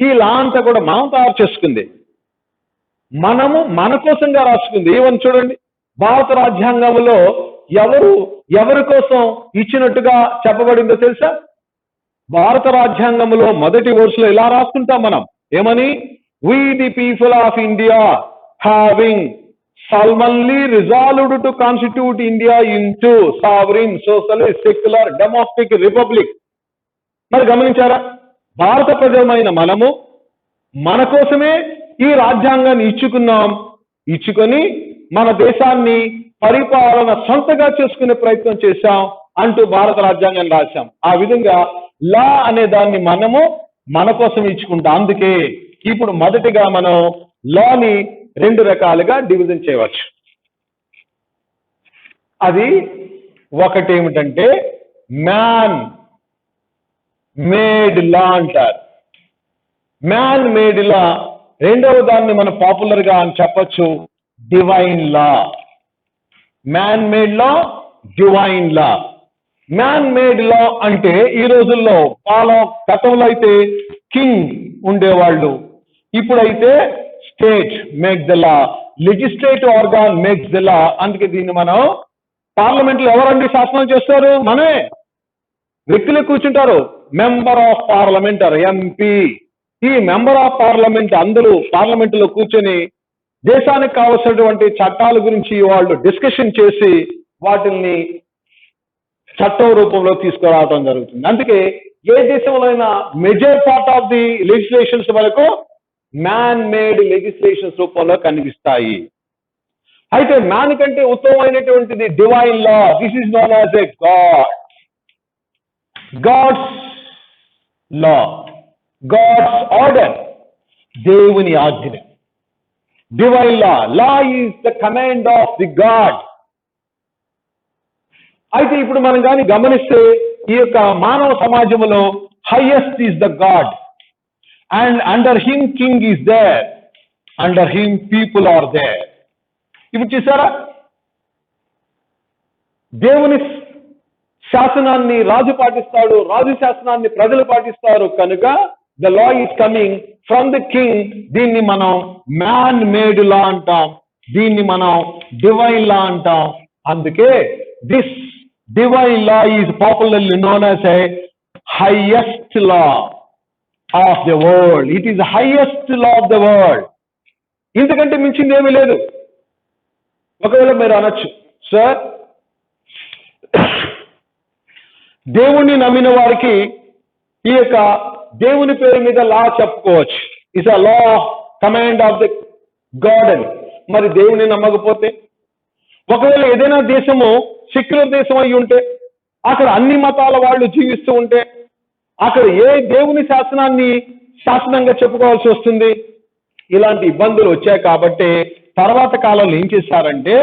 ఈ లా అంతా కూడా మనం తయారు చేసుకుంది, మనము మన కోసంగా రాసుకుంది. ఏమని చూడండి, భారత రాజ్యాంగంలో ఎవరి కోసం ఇచ్చినట్టుగా చెప్పబడిందో తెలుసా? భారత రాజ్యాంగంలో మొదటి వర్స్లో ఇలా రాసుకుంటాం మనం. ఏమని? we the people of India having solemnly resolved to constitute India into sovereign, socialist, secular, democratic republic. మరి గమనించారా? భారత ప్రజలమైన మనము మన కోసమే ఈ రాజ్యాంగాన్ని ఇచ్చుకొని మన దేశాన్ని పరిపాలన సొంతగా చేసుకునే ప్రయత్నం చేశాం అంటూ భారత రాజ్యాంగాన్ని రాశాం. ఆ విధంగా లా అనే దాన్ని మనము మన కోసం ఇచ్చుకుంటాం. అందుకే ఇప్పుడు మొదటిగా మనం లాని 2 రకాలుగా డివిజన్ చేయవచ్చు. అది ఒకటి ఏమిటంటే మ్యాన్ మేడ్ లా అంటారు. మ్యాన్ మేడ్ లా. రెండవ దాన్ని మనం పాపులర్ గా అని చెప్పొచ్చు డివైన్ లా. మ్యాన్ మేడ్ లా, డివైన్ లా. మ్యాన్ మేడ్ లా అంటే ఈ రోజుల్లో గతంలో అయితే కింగ్ ఉండేవాళ్ళు, ఇప్పుడైతే state make the law, legislative organ makes the law. అందుకే దీన్ని మనం పార్లమెంట్ లో ఎవరండి శాసనం చేస్తారు? మనమే. వ్యక్తులు కూర్చుంటారు, member of parliament or MP. ఈ మెంబర్ ఆఫ్ పార్లమెంట్ అందరూ పార్లమెంట్ లో కూర్చొని దేశానికి కావలసినటువంటి చట్టాల గురించి వాళ్ళు డిస్కషన్ చేసి వాటిల్ని చట్టం రూపంలో తీసుకురావడం జరుగుతుంది. అందుకే ఏ దేశంలో అయినా major part of the legislations వరకు మ్యాన్ మేడ్ లెజిస్లేషన్స్ రూపంలో కనిపిస్తాయి. అయితే మ్యాన్ కంటే ఉత్తమమైనటువంటిది divine law. This is known as a god's law, god's order, దేవుని ఆజ్ఞ. Divine law, law is the command of the god. అయితే ఇప్పుడు మనం కానీ గమనిస్తే ఈ యొక్క మానవ సమాజంలో highest is the god, and under him king is there, under him people are there. ఇప్పుడు చూసారా, దేవుని శాసనాన్ని రాజు పాటిస్తాడు, రాజు శాసనాన్ని ప్రజలు పాటిస్తారు. కనుక the law is coming from the king. దీన్ని మనం మ్యాన్ మేడ్ లా అంటాం, దీన్ని మనం డివైన్ లా అంటాం. అందుకే this divine law is popularly known as a highest law of the world. It is the highest law of the world. ఇంతకంటే మించింది ఏమీ లేదు. ఒకవేళ మీరు అనొచ్చు, సార్ దేవుణ్ణి నమ్మిన వారికి ఈ యొక్క దేవుని పేరు మీద లా చెప్పుకోవచ్చు, it's a law command of the God అని. మరి దేవుని నమ్మకపోతే, ఒకవేళ ఏదైనా దేశము సెక్యులర్ దేశం అయి ఉంటే, అక్కడ అన్ని మతాల వాళ్ళు జీవిస్తూ ఉంటే, అక్కడ ఏ దేవుని శాసనాన్ని శాసనంగా చెప్పుకోవాల్సి వస్తుంది? ఇలాంటి ఇబ్బందులు వచ్చాయి. కాబట్టి తర్వాత కాలంలో ఏం చేశారంటే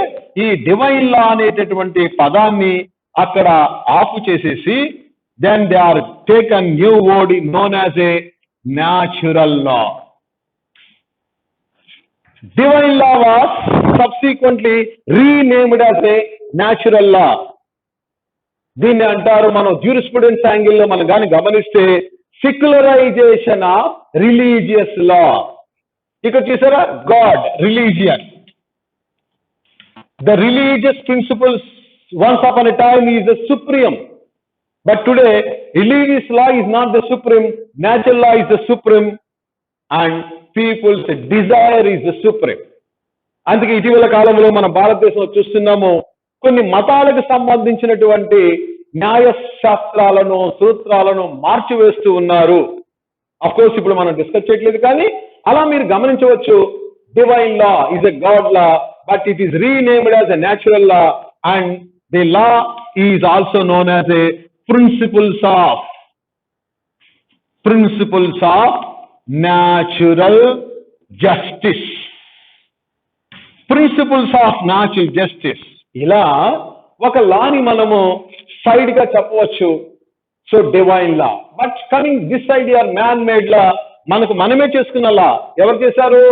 ఈ డివైన్ లా అనేటటువంటి పదాన్ని అక్కడ ఆఫ్ చేసేసి then they are taken new word known as a natural law. Divine law was subsequently renamed as a natural law. దీన్ని అంటారు, మనం జ్యూరిస్ప్రుడెన్స్ యాంగిల్లో మనం కానీ గమనిస్తే, సెక్యులరైజేషన్ ఆఫ్ రిలీజియస్ లా. ఇక్కడ చూసారా, God, religion, the religious principles once upon a time is the supreme, but today religious law is not the supreme, natural law is the supreme, and people's desire is the supreme. అందుకే ఇటీవల కాలంలో మన భారతదేశంలో చూస్తున్నాము, కొన్ని మతాలకు సంబంధించినటువంటి న్యాయ శాస్త్రాలను, సూత్రాలను మార్చివేస్తూ ఉన్నారు. అఫ్కోర్స్ ఇప్పుడు మనం డిస్కస్ చేయట్లేదు, కానీ అలా మీరు గమనించవచ్చు. Divine law is a God law, but it is renamed as a natural law, and the law is also known as a principles of natural justice. Principles of natural justice. ఇలా ఒక లాని మనము side గా చెప్పవచ్చు. So divine law, but coming this idea man made law, మనమే చేసుకున్న లా. ఎవరు చేశారు?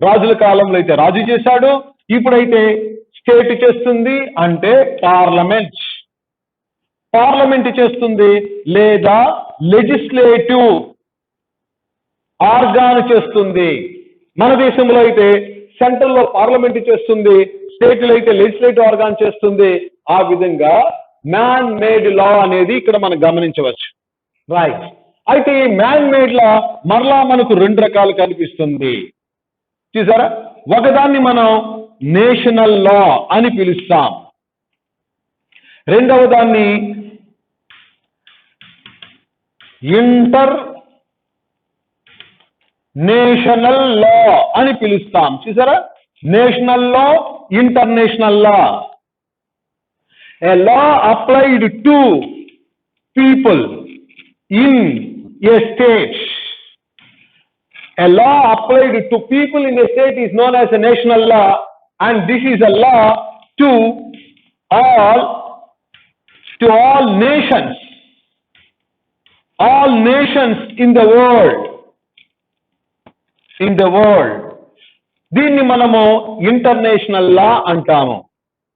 రాజుల కాలంలో అయితే రాజు చేశాడు, ఇప్పుడైతే స్టేట్ చేస్తుంది, అంటే పార్లమెంట్ చేస్తుంది, లేదా లెజిస్లేటివ్ ఆర్గాన్ చేస్తుంది. మన దేశంలో అయితే సెంట్రల్ లో పార్లమెంట్ చేస్తుంది, స్టేట్ లో అయితే లెజిస్లేటివ్ ఆర్గాన్ చేస్తుంది. ఆ విధంగా మ్యాన్ మేడ్ లా అనేది ఇక్కడ మనం గమనించవచ్చు. రైట్. అయితే ఈ మ్యాన్ మేడ్ లా మరలా మనకు రెండు రకాలు కనిపిస్తుంది. చూసారా, ఒకదాన్ని మనం నేషనల్ లా అని పిలుస్తాం, రెండవ దాన్ని నేషనల్ లా అని పిలుస్తాం. చూసారా, national law, international law. A law applied to people in a state. A law applied to people in a state is known as a national law, and this is a law to all nations in the world. దీన్ని మనము international law అంటాము.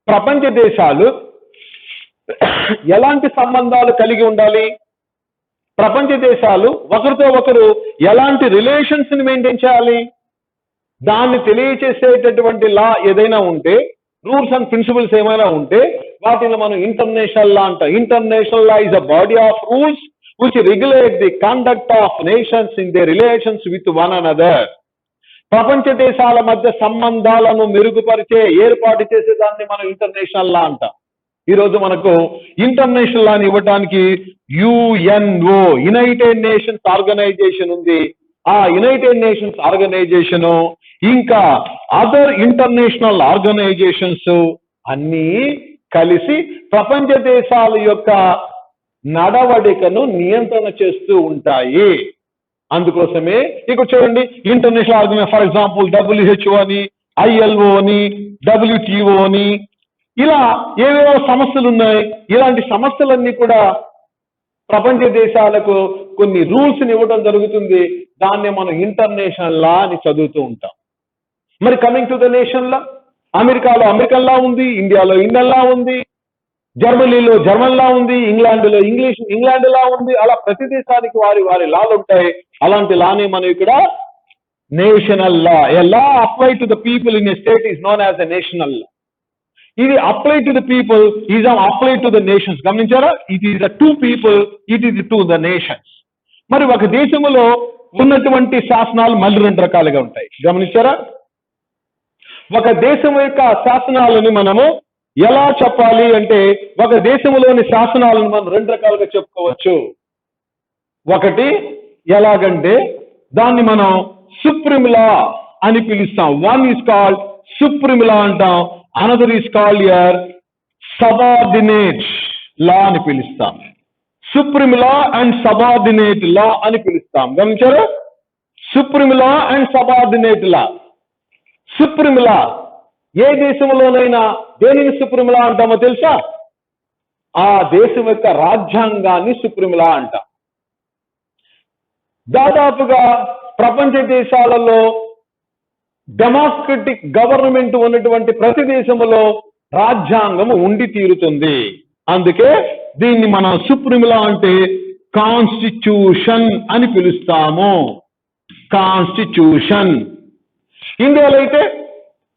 ప్రపంచ దేశాలు ఎలాంటి సంబంధాలు కలిగి ఉండాలి, ప్రపంచ దేశాలు ఒకరితో ఒకరు ఎలాంటి రిలేషన్స్ ని మెయింటైన్ చేయాలి, దాన్ని తెలియచేసేటటువంటి లా ఏదైనా ఉంటే, రూల్స్ అండ్ ప్రిన్సిపల్స్ ఏమైనా ఉంటే, వాటిని మనం ఇంటర్నేషనల్ లా అంటాం. International law is a body of rules which regulate the conduct of nations in their relations with one another. ప్రపంచ దేశాల మధ్య సంబంధాలను మెరుగుపరిచే, ఏర్పాటు చేసేదాన్ని మనం ఇంటర్నేషనల్ లా అంటాం. ఈరోజు మనకు ఇంటర్నేషనల్ లాని ఇవ్వడానికి యుఎన్ఓ, యునైటెడ్ నేషన్స్ ఆర్గనైజేషన్ ఉంది. ఆ యునైటెడ్ నేషన్స్ ఆర్గనైజేషన్ ఇంకా అదర్ ఇంటర్నేషనల్ ఆర్గనైజేషన్స్ అన్నీ కలిసి ప్రపంచ దేశాల యొక్క నడవడికను నియంత్రణ చేస్తూ ఉంటాయి. అందుకోసమే ఇక్కడ చూడండి, international organisation for example WHO అని, ILO అని, WTO అని, ఇలా ఏవేవో సంస్థలు ఉన్నాయి. ఇలాంటి సంస్థలన్నీ కూడా ప్రపంచ దేశాలకు కొన్ని రూల్స్ ఇవ్వడం జరుగుతుంది. దాన్నే మనం ఇంటర్నేషనల్ లా అని చదువుతూ ఉంటాం. మరి కమింగ్ టు ద నేషన్ లా, అమెరికాలో అమెరికన్ లా ఉంది, ఇండియాలో ఇండియన్ లా ఉంది, జర్మనీలో జర్మన్ లా ఉంది, ఇంగ్లాండ్లో ఇంగ్లాండ్ లా ఉంది. అలా ప్రతి దేశానికి వారి లాలు ఉంటాయి. అలాంటి లానే మనం ఇక్కడ national law. A law apply to the people in a state is known as a national law. ఇది apply to the people is apply to the nations. గమనించారా? It is to people, it is to the nations. మరి ఒక దేశంలో ఉన్నటువంటి శాసనాలు మళ్ళీ రెండు రకాలుగా ఉంటాయి. గమనించారా? ఒక దేశం యొక్క శాసనాలను మనము ఎలా చెప్పాలి అంటే, ఒక దేశంలోని శాసనాలను మనం రెండు రకాలుగా చెప్పుకోవచ్చు. ఒకటి ఎలాగంటే దాన్ని మనం సుప్రీం లా అని పిలుస్తాం. One is called supreme law అంటాం. Another is called your subordinate law అని పిలుస్తాం. Supreme law and subordinate law అని పిలుస్తాం. గమనించారా? Supreme law and subordinate law. Supreme law ఏ దేశంలోనైనా దేనిని సుప్రీం లా అంటామో తెలుసా? ఆ దేశం యొక్క రాజ్యాంగాన్ని సుప్రీం లా అంటాం. దాదాపుగా ప్రపంచ దేశాలలో డెమోక్రటిక్ గవర్నమెంట్ ఉన్నటువంటి ప్రతి దేశంలో రాజ్యాంగం ఉండి తీరుతుంది. అందుకే దీన్ని మనం సుప్రీం లా అంటే కాన్స్టిట్యూషన్ అని పిలుస్తాము. కాన్స్టిట్యూషన్. ఇండియాలో అయితే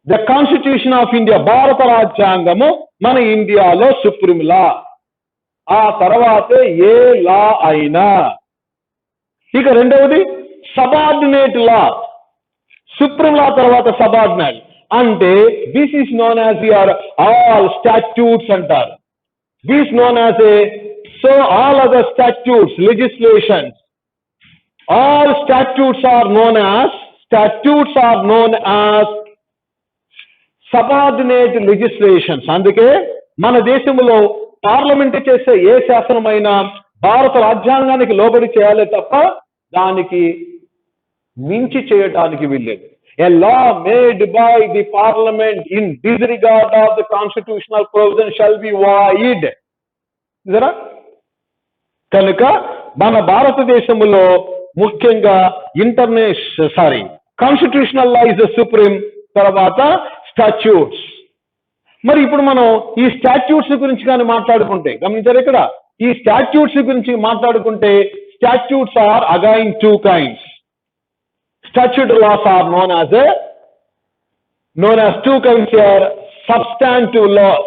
ద కాన్స్టిట్యూషన్ ఆఫ్ ఇండియా, భారత రాజ్యాంగము మన ఇండియాలో సుప్రీం లా. ఆ తర్వాతే ఏ లా అయినా. ఇక రెండవది సబార్డినేట్ లా. సుప్రీం లా తర్వాత సబార్డినేట్ అంటే this is known as your all statutes అంటారు. This known as a so all other statutes, legislations, all statutes are known as subordinate legislations. అందుకే మన దేశంలో పార్లమెంట్ చేసే ఏ శాసనమైనా భారత రాజ్యాంగానికి లోబడి చేయాలి తప్ప దానికి మించి చేయటానికి వీల్లేదు. A law made by the parliament in disregard of the constitutional provision shall be void. కనుక మన భారతదేశంలో ముఖ్యంగా constitutional law is the supreme, తర్వాత స్టాట్యూట్స్. మరి ఇప్పుడు మనం ఈ స్టాట్యూట్స్ గురించి కానీ మాట్లాడుకుంటే, గమనించారు ఇక్కడ, ఈ స్టాట్యూట్స్ గురించి మాట్లాడుకుంటే statutes are again two kinds. Statutory laws are known as two kinds here. Substantive laws.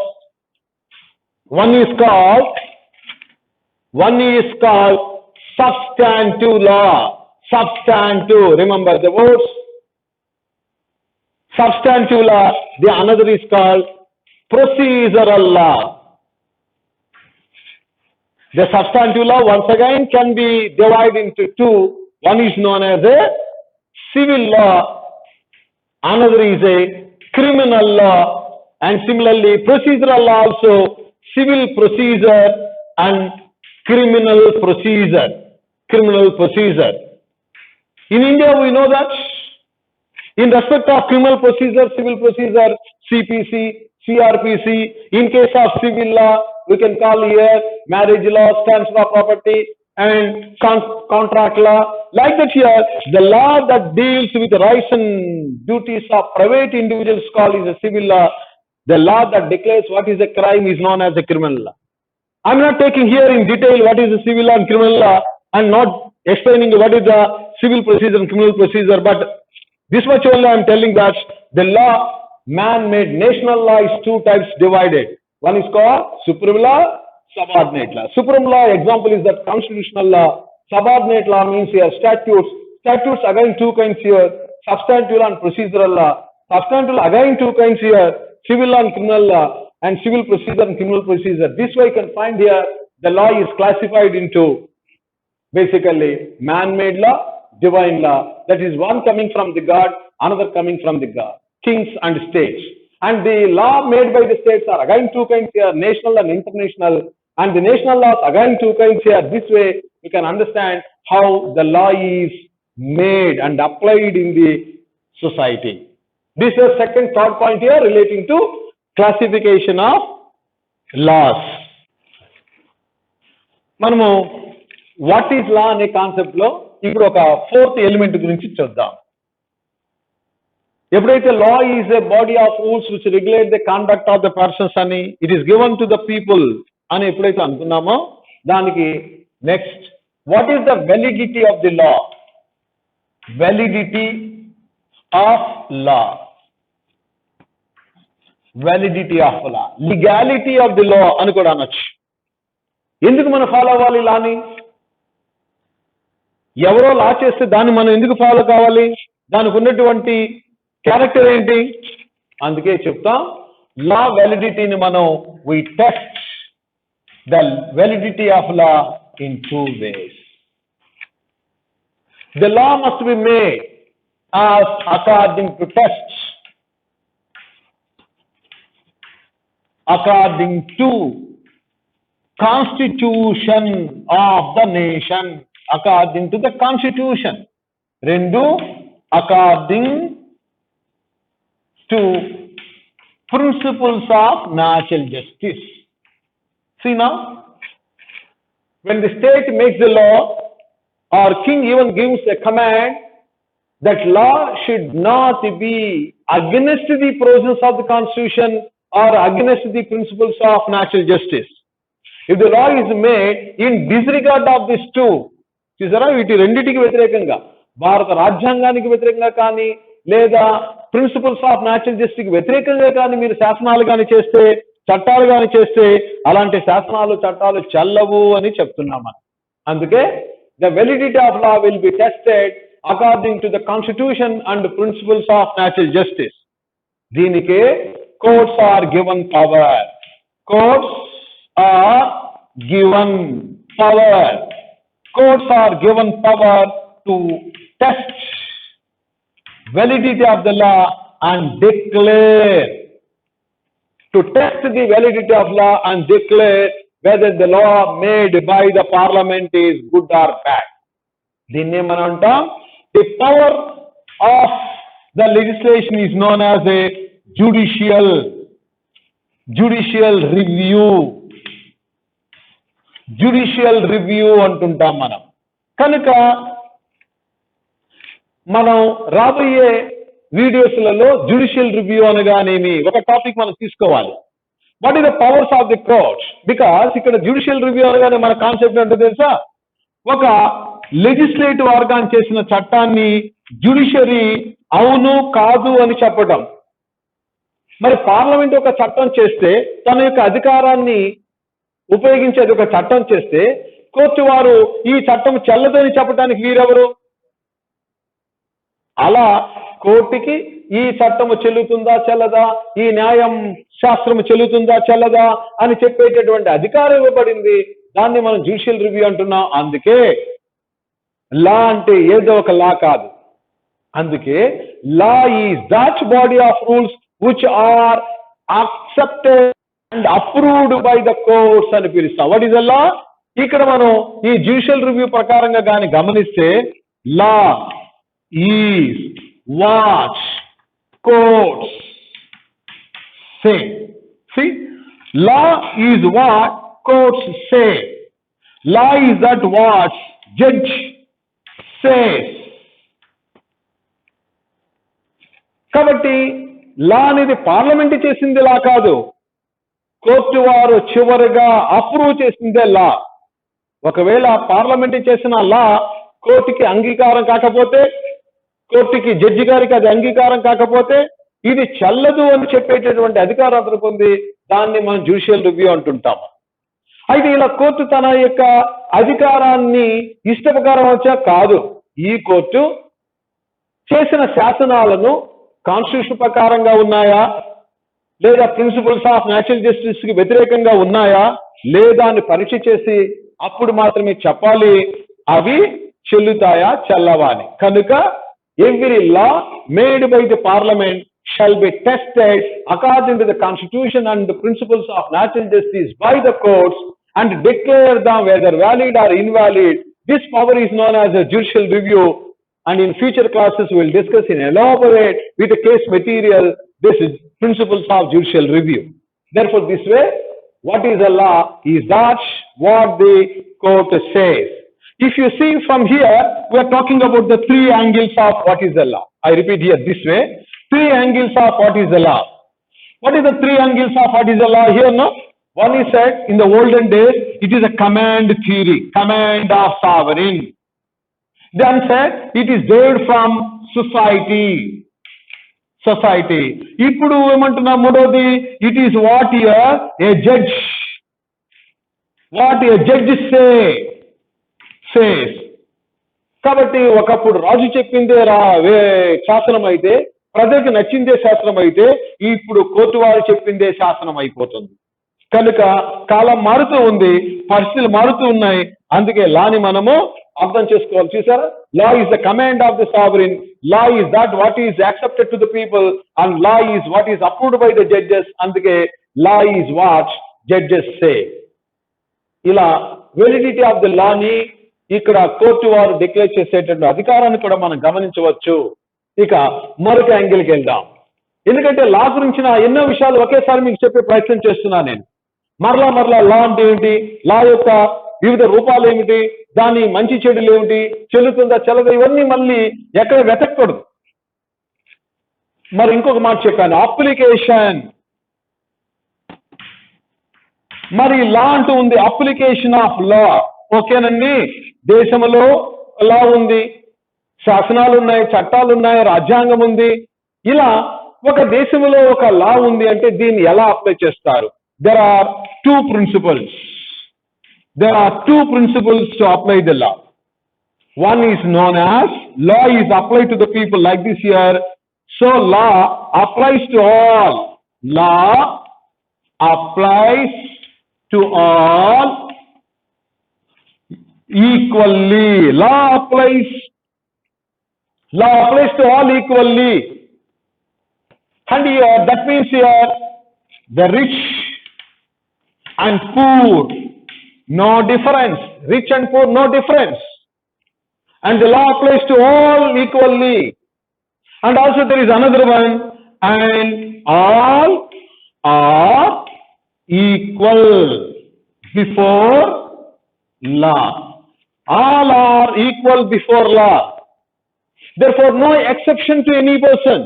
One is called substantive law. Substantive. Remember the words. Substantive law. The another is called procedural law. The substantive law once again can be divided into two. One is known as a civil law, another is a criminal law, and similarly procedural law also civil procedure and criminal procedure. In India we know that in respect of criminal procedure, civil procedure, CPC, CRPC. In case of civil law we can call here marriage law, transfer of property, and contract law. Like that here, the law that deals with the rights and duties of private individuals called is a civil law. The law that declares what is a crime is known as a criminal law. I'm not taking here in detail what is the civil law and criminal law, and not explaining what is the civil procedure and criminal procedure, but this much only I'm telling that the law, man-made national law is two types divided. One is called supreme law, subordinate law. Supreme law example is that constitutional law. Subordinate law means here statutes. Statutes again two kinds here, substantive law and procedural law. Substantive law again two kinds here, civil law and criminal law. and civil procedure and criminal procedure. This way you can find here the law is classified into basically man-made law, divine law. That is one coming from the God, another coming from the God, kings and states. And the law made by the states are again two kinds here, national and international. And the national laws again two kinds here. This way you can understand how the law is made and applied in the society. This is second, third point here relating to classification of laws. మనము what is law అనే concept లో ఇప్పుడు ఒక fourth element గురించి చూద్దాం. ఎప్పుడైతే law is a body of rules which regulate the conduct of the persons అని it is given to the people అని ఎప్పుడైతే అనుకున్నామో దానికి next what is the validity of the law? Validity of law, validity of law, legality of the law అని కూడా అనొచ్చు. ఎందుకు మనం ఫాలో అవ్వాలి లాని? ఎవరో లా చేస్తే దాన్ని మనం ఎందుకు ఫాలో కావాలి? దానికి ఉన్నటువంటి క్యారెక్టర్ ఏంటి? అందుకే చెప్తాం లా వ్యాలిడిటీని మనం we test the validity of law in two ways. The law must be made according to test, according to constitution of the nation, according to the constitution. Rendu according to principles of natural justice. See now, when the state makes the law or king even gives a command, that law should not be against the provisions of the constitution or against the principles of natural justice. If the law is made in disregard of these two, చూసారా వీటి రెండింటికి వ్యతిరేకంగా, భారత రాజ్యాంగానికి వ్యతిరేకంగా కానీ లేదా principles of natural జస్టిస్కి వ్యతిరేకంగా కానీ మీరు శాసనాలు కానీ చేస్తే, చట్టాలు కానీ చేస్తే అలాంటి శాసనాలు చట్టాలు చెల్లవు అని చెప్తున్నాం మనం. అందుకే the validity of law will be tested according to the constitution and principles of natural justice. దీనికే courts are given power. Courts are given power. Courts are given power to test validity of the law and declare, to test the validity of law and declare whether the law made by the parliament is good or bad. Dinne మనం అంటాం the power of the legislation is known as a judicial review అంటుంటాం మనం. కనుక మనం రాబోయే వీడియోస్లలో judicial review అనగానేమి ఒక topic మనం తీసుకోవాలి. What is the powers of the courts? Because ఇక్కడ జ్యుడిషియల్ రివ్యూ అనగానే మన కాన్సెప్ట్ ఏంటో తెలుసా? ఒక లెజిస్లేటివ్ ఆర్గాన్ చేసిన చట్టాన్ని జ్యుడిషియరీ అవును కాదు అని చెప్పడం. మరి పార్లమెంట్ ఒక చట్టం చేస్తే తన యొక్క అధికారాన్ని ఉపయోగించేది ఒక చట్టం చేస్తే కోర్టు వారు ఈ చట్టం చెల్లదని చెప్పడానికి వీరెవరు? అలా కోర్టుకి ఈ చట్టము చెల్లుతుందా చెల్లదా, ఈ న్యాయం శాస్త్రము చెల్లుతుందా చెల్లదా అని చెప్పేటటువంటి అధికారం ఇవ్వబడింది. దాన్ని మనం జ్యుడిషియల్ రివ్యూ అంటున్నాం. అందుకే లా అంటే ఏదో ఒక లా కాదు. అందుకే law is that body of rules which are accepted and approved by the courts అని పిలుస్తాం. What is the law? ఇక్కడ మనం ఈ జ్యుడిషియల్ రివ్యూ ప్రకారంగా కానీ గమనిస్తే law is what courts say. See, law is what courts say. Law is that what judge says. కాబట్టి లా అనేది పార్లమెంట్ చేసింది లా కాదు, కోర్టు వారు చివరిగా అప్రూవ్ చేసిందే లా. ఒకవేళ పార్లమెంట్ చేసిన లా కోర్టుకి అంగీకారం కాకపోతే, కోర్టుకి జడ్జి గారికి అది అంగీకారం కాకపోతే ఇది చెల్లదు అని చెప్పేటటువంటి అధికారం పొంది దాన్ని మనం జ్యుడిషియల్ రివ్యూ అంటుంటాము. అయితే ఇలా కోర్టు తన యొక్క అధికారాన్ని ఇష్టప్రకారం వచ్చా కాదు. ఈ కోర్టు చేసిన శాసనాలను కాన్స్టిట్యూషన్ ప్రకారంగా ఉన్నాయా, లేదా ప్రిన్సిపల్స్ ఆఫ్ న్యాచురల్ జస్టిస్ కి వ్యతిరేకంగా ఉన్నాయా లేదా అని పరీక్ష చేసి అప్పుడు మాత్రమే చెప్పాలి అవి చెల్లుతాయా చెల్లవా అని. కనుక every law made by the parliament shall be tested according to the constitution and the principles of natural justice by the courts and declare them whether valid or invalid. This power is known as a judicial review, and in future classes we will discuss in elaborate with the case material this is principles of judicial review. Therefore, this way, what is a law is that what the court says. If you see from here, we are talking about the three angles of what is the law. I repeat here this way. Three angles of what is the law. What is the three angles of what is the law here? No? One is said in the olden days, it is a command theory, command of sovereign. Then said, it is derived from society. Ippudu emantunna moododi, it is what a judge, what a judge says. కాబట్టి ఒకప్పుడు రాజు చెప్పిందే శాసనం అయితే, ప్రజలకు నచ్చిందే శాసనం అయితే, ఇప్పుడు కోర్టు వారు చెప్పిందే శాసనం అయిపోతుంది. కనుక కాలం మారుతూ ఉంది, పరిస్థితులు మారుతూ ఉన్నాయి. అందుకే లాని మనము అర్థం చేసుకోవాలి. చూసారా, లా is the command of the sovereign, law is that what is accepted to the people and law is what is approved by the judges. అందుకే లా ఈజ్ వాట్ జడ్జెస్ సే. ఇలా వెలిడిటీ ఆఫ్ ద లాని ఇక్కడ court వారు declare చేసేటువంటి అధికారాన్ని కూడా మనం గమనించవచ్చు. ఇక మరొక యాంగిల్కి వెళ్దాం. ఎందుకంటే లా గురించిన ఎన్నో విషయాలు ఒకేసారి మీకు చెప్పే ప్రయత్నం చేస్తున్నాను నేను. మరలా లా అంటే ఏమిటి, లా యొక్క వివిధ రూపాలు ఏమిటి, దాని మంచి చెడులు ఏమిటి, చెల్లుతుందా చెల్లదా, ఇవన్నీ మళ్ళీ ఎక్కడ వెతకూడదు. మరి ఇంకొక మాట చెప్పాను, అప్లికేషన్. మరి లా అంటూ ఉంది, అప్లికేషన్ ఆఫ్ లా. ఓకేనండి, దేశంలో లా ఉంది, శాసనాలు ఉన్నాయి, చట్టాలు ఉన్నాయి, రాజ్యాంగం ఉంది. ఇలా ఒక దేశంలో ఒక లా ఉంది అంటే దీన్ని ఎలా అప్లై చేస్తారు? There are two principles to apply the law. One is known as law is applied to the people, like this here. So law applies to all. Law applies to all equally. Law applies to all equally. And here, that means here, the rich and poor, no difference. Rich and poor, no difference. And the law applies to all equally. And also there is another one, and all are equal before law. All are equal before law. Therefore, no exception to any person.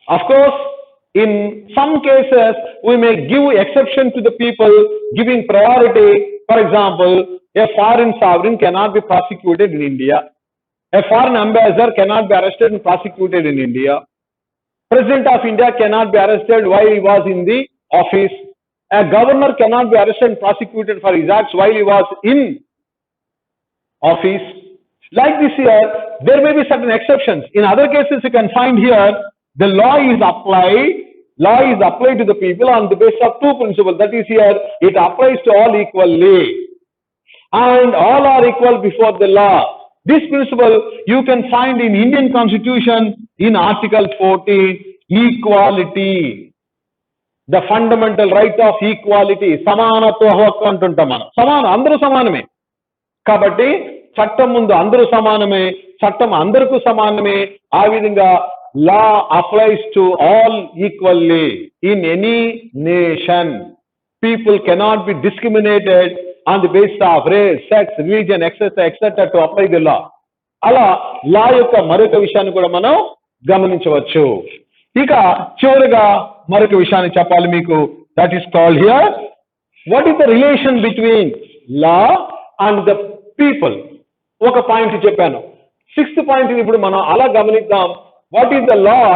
Of course, in some cases, we may give exception to the people, giving priority. For example, a foreign sovereign cannot be prosecuted in India. A foreign ambassador cannot be arrested and prosecuted in India. President of India cannot be arrested while he was in the office. A governor cannot be arrested and prosecuted for his acts while he was in office. Like this here, there may be certain exceptions. In other cases, you can find here, the law is applied to the people on the basis of two principles. That is here, it applies to all equally. And all are equal before the law. This principle you can find in Indian Constitution in Article 14, equality. The fundamental right of equality. సమానత్వ హక్కు అంటుంటాం మనం. అందరూ సమానమే. కాబట్టి చట్టం ముందు అందరూ సమానమే, చట్టం అందరికీ సమానమే. ఆ విధంగా law applies to all equally in any nation. People cannot be discriminated on the basis of race, sex, religion, etc. to apply the law. అలా లా యొక్క మరొక విషయాన్ని కూడా మనం గమనించవచ్చు. ఇక చివరిగా మరొక విషయాన్ని చెప్పాలి మీకు. That is called here, what is the relation between law and the people. ఒక పాయింట్ చెప్పాను, 6th పాయింట్ ఇప్పుడు మనం అలా గమనిద్దాం. What is the law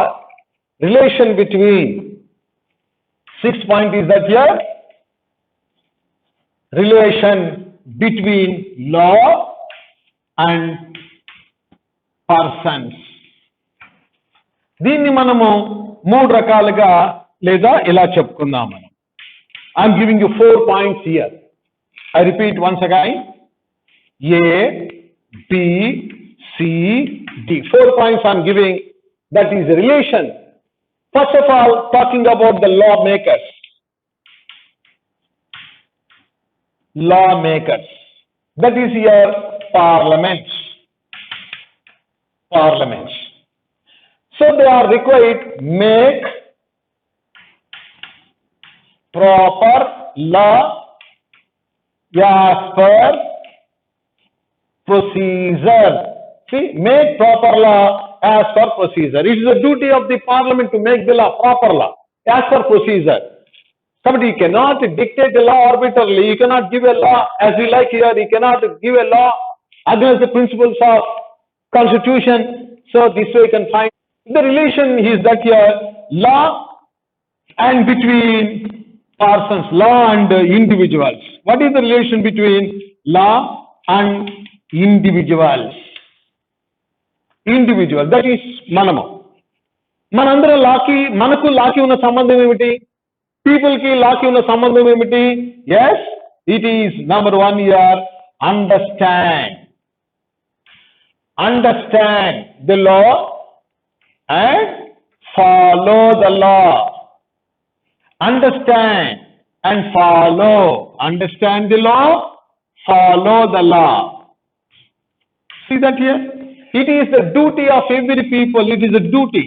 relation between? 6th point is that here, relation between law and persons. దీన్ని మనము 3 రకాలుగా లేదా ఇలా చెప్పుకుందాం మనం. I'm giving you 4 points here. I repeat once again. A, B, C, D. 4 points I'm giving. That is a relation. First of all, talking about the lawmakers. Lawmakers. That is your parliaments. Parliaments. So they are required make proper law as per procedure. See, make proper law as per procedure. It is the duty of the parliament to make the law, proper law, as per procedure. Somebody cannot dictate a law arbitrarily. You cannot give a law as you like here. You cannot give a law against the principles of constitution. So this way you can find the relation is that here law and between persons, law and individuals. What is the relation between law and individuals? Individual, that is మనము. మనందరం లాకి మనకు లాకి ఉన్న సంబంధం ఏమిటి? People ki లాకి ఉన్న సంబంధం ఏమిటి? Yes, it is number 1 here, understand. Understand the law and follow the law. Understand and follow. Understand the law, follow the law. See that here? It is the duty of every people. It is a duty.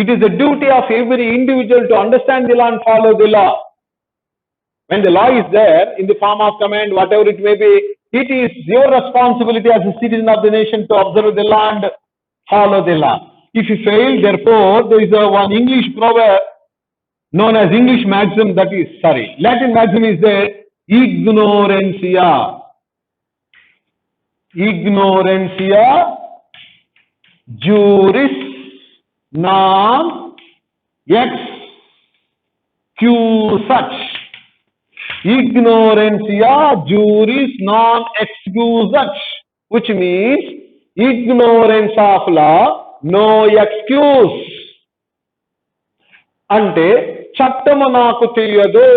It is the duty of every individual to understand the law and follow the law. When the law is there in the form of command, whatever it may be, it is your responsibility as a citizen of the nation to observe the law and follow the law. If you fail, therefore, there is one English proverb known as English maxim, that is, Latin maxim is there, ignorantia. Ignorantia juris non excusat. Ignorantia juris non excusat, which means ignorance of law, no excuse. అంటే చట్టము నాకు తెలియదు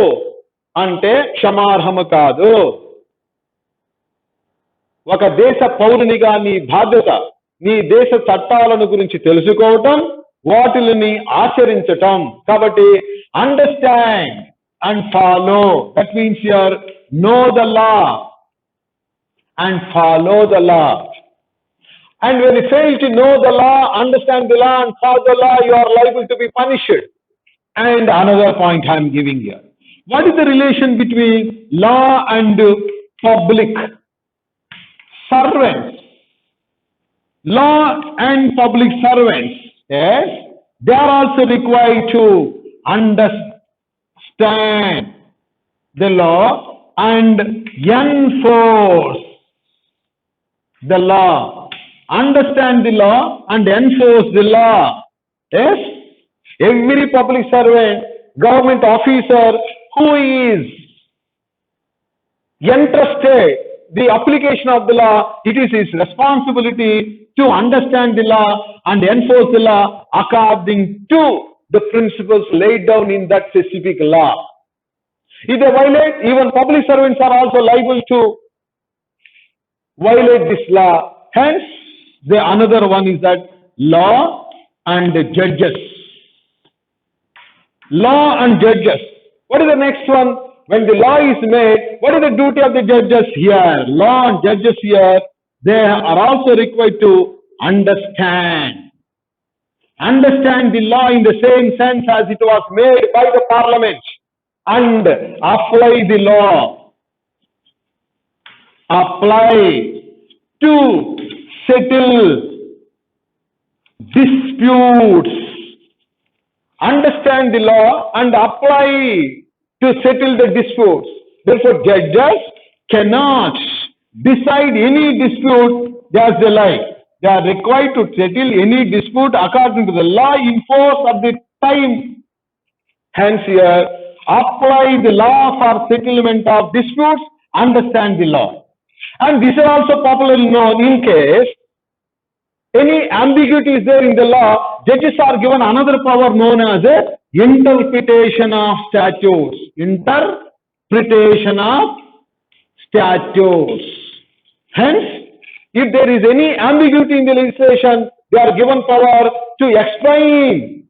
అంటే క్షమార్హము కాదు. ఒక దేశ పౌరునిగా నీ బాధ్యత నీ దేశ చట్టాలను గురించి తెలుసుకోవటం, వాటిని ఆచరించటం. కాబట్టి understand and follow, that means here know the law and follow the law. And when you fail to know the law, understand the law and follow the law, you are liable to be punished. And another point I am giving here, what is the relation between law and public servants? Law and public servants, yes, they are also required to understand the law and enforce the law. Understand the law and enforce the law. Yes, every public servant, government officer who is entrusted the application of the law, it is his responsibility to understand the law and enforce the law according to the principles laid down in that specific law. If they violate, even public servants are also liable to violate this law. Hence, the another one is that law and judges. Law and judges. What is the next one? When the law is made, what is the duty of the judges here? Law and judges here, they are also required to understand. Understand the law in the same sense as it was made by the parliament and apply the law. Apply to settle disputes. Understand the law and apply to settle the disputes. Therefore, judges cannot decide any dispute as they like. They are required to settle any dispute according to the law in force at the time. Hence here, apply the law for settlement of disputes, understand the law. And this is also popularly known in case any ambiguity is there in the law, judges are given another power known as a Interpretation of statutes. Interpretation of statutes. Hence, if there is any ambiguity in the legislation, they are given power to explain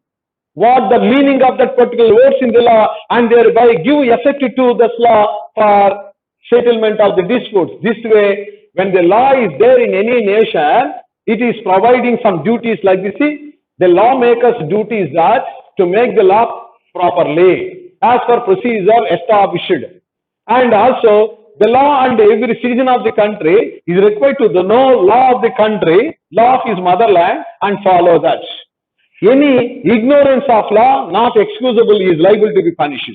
what the meaning of that particular words in the law and thereby give effect to this law for settlement of the disputes. This way, when the law is there in any nation, it is providing some duties like this. See, the lawmaker's duty is that to make the law properly as per procedure established. And also, the law and every citizen of the country is required to know law of the country, law of his motherland, and follow that. Any ignorance of law, not excusable, is liable to be punished.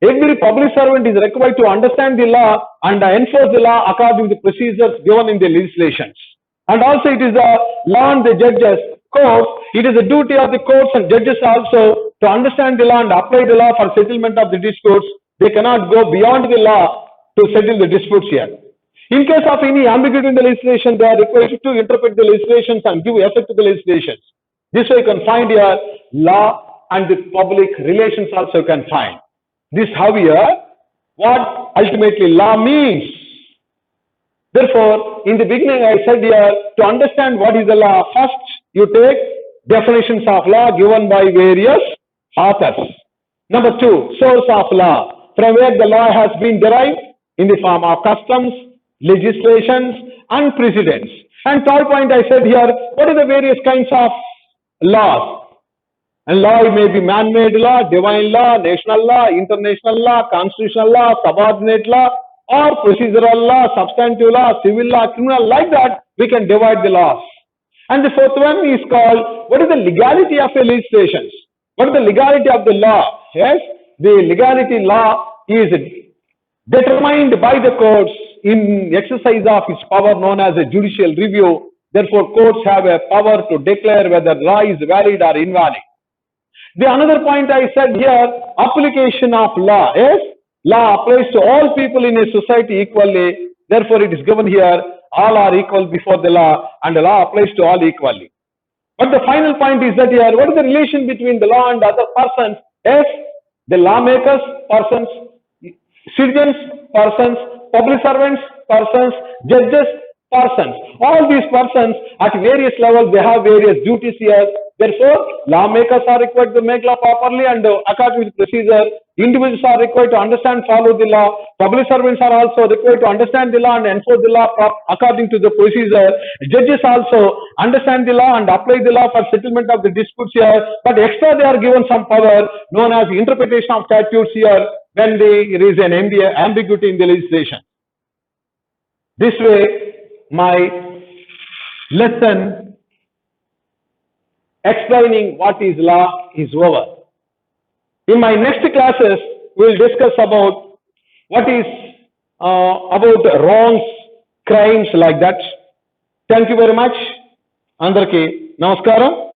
Every public servant is required to understand the law and enforce the law according to procedures given in the legislations. And also it is the law and the judges, courts, it is the duty of the courts and judges also to understand the law and apply the law for settlement of the disputes. They cannot go beyond the law to settle the disputes here. In case of any ambiguity in the legislation, they are required to interpret the legislations and give effect to the legislations. This way you can find here law and the public relations also you can find. This how here what ultimately law means. Therefore, in the beginning I said here to understand what is the law, first you take definitions of law given by various authors. Number two, source of law, from where the law has been derived in the form of customs, legislations and precedents. And third point I said here, what are the various kinds of laws? And law may be man-made law, divine law, national law, international law, constitutional law, subordinate law, or procedural law, substantive law, civil law, criminal, like that we can divide the laws. And the fourth one is called, what is the legality of the legislations? What is the legality of the law? Yes, the legality law is determined by the courts in exercise of its power known as a judicial review. Therefore, courts have a power to declare whether law is valid or invalid. The another point I said here, application of law. Yes, law applies to all people in a society equally. Therefore, it is given here, all are equal before the law and the law applies to all equally. But the final point is that here, what is the relation between the law and other persons? Yes, the lawmakers, persons, citizens, persons, public servants, persons, judges, persons. All these persons at various levels, they have various duties here. Therefore, lawmakers are required to make law properly and according to procedure. Individuals are required to understand, follow the law. Public servants are also required to understand the law and enforce the law according to the procedure. Judges also understand the law and apply the law for settlement of the disputes here. But extra they are given some power known as interpretation of statutes here when there is an ambiguity in the legislation. This way, my lesson explaining what is law is over. In my next classes, we will discuss about what is about wrongs, crimes like that. Thank you very much. Andarki namaskaram.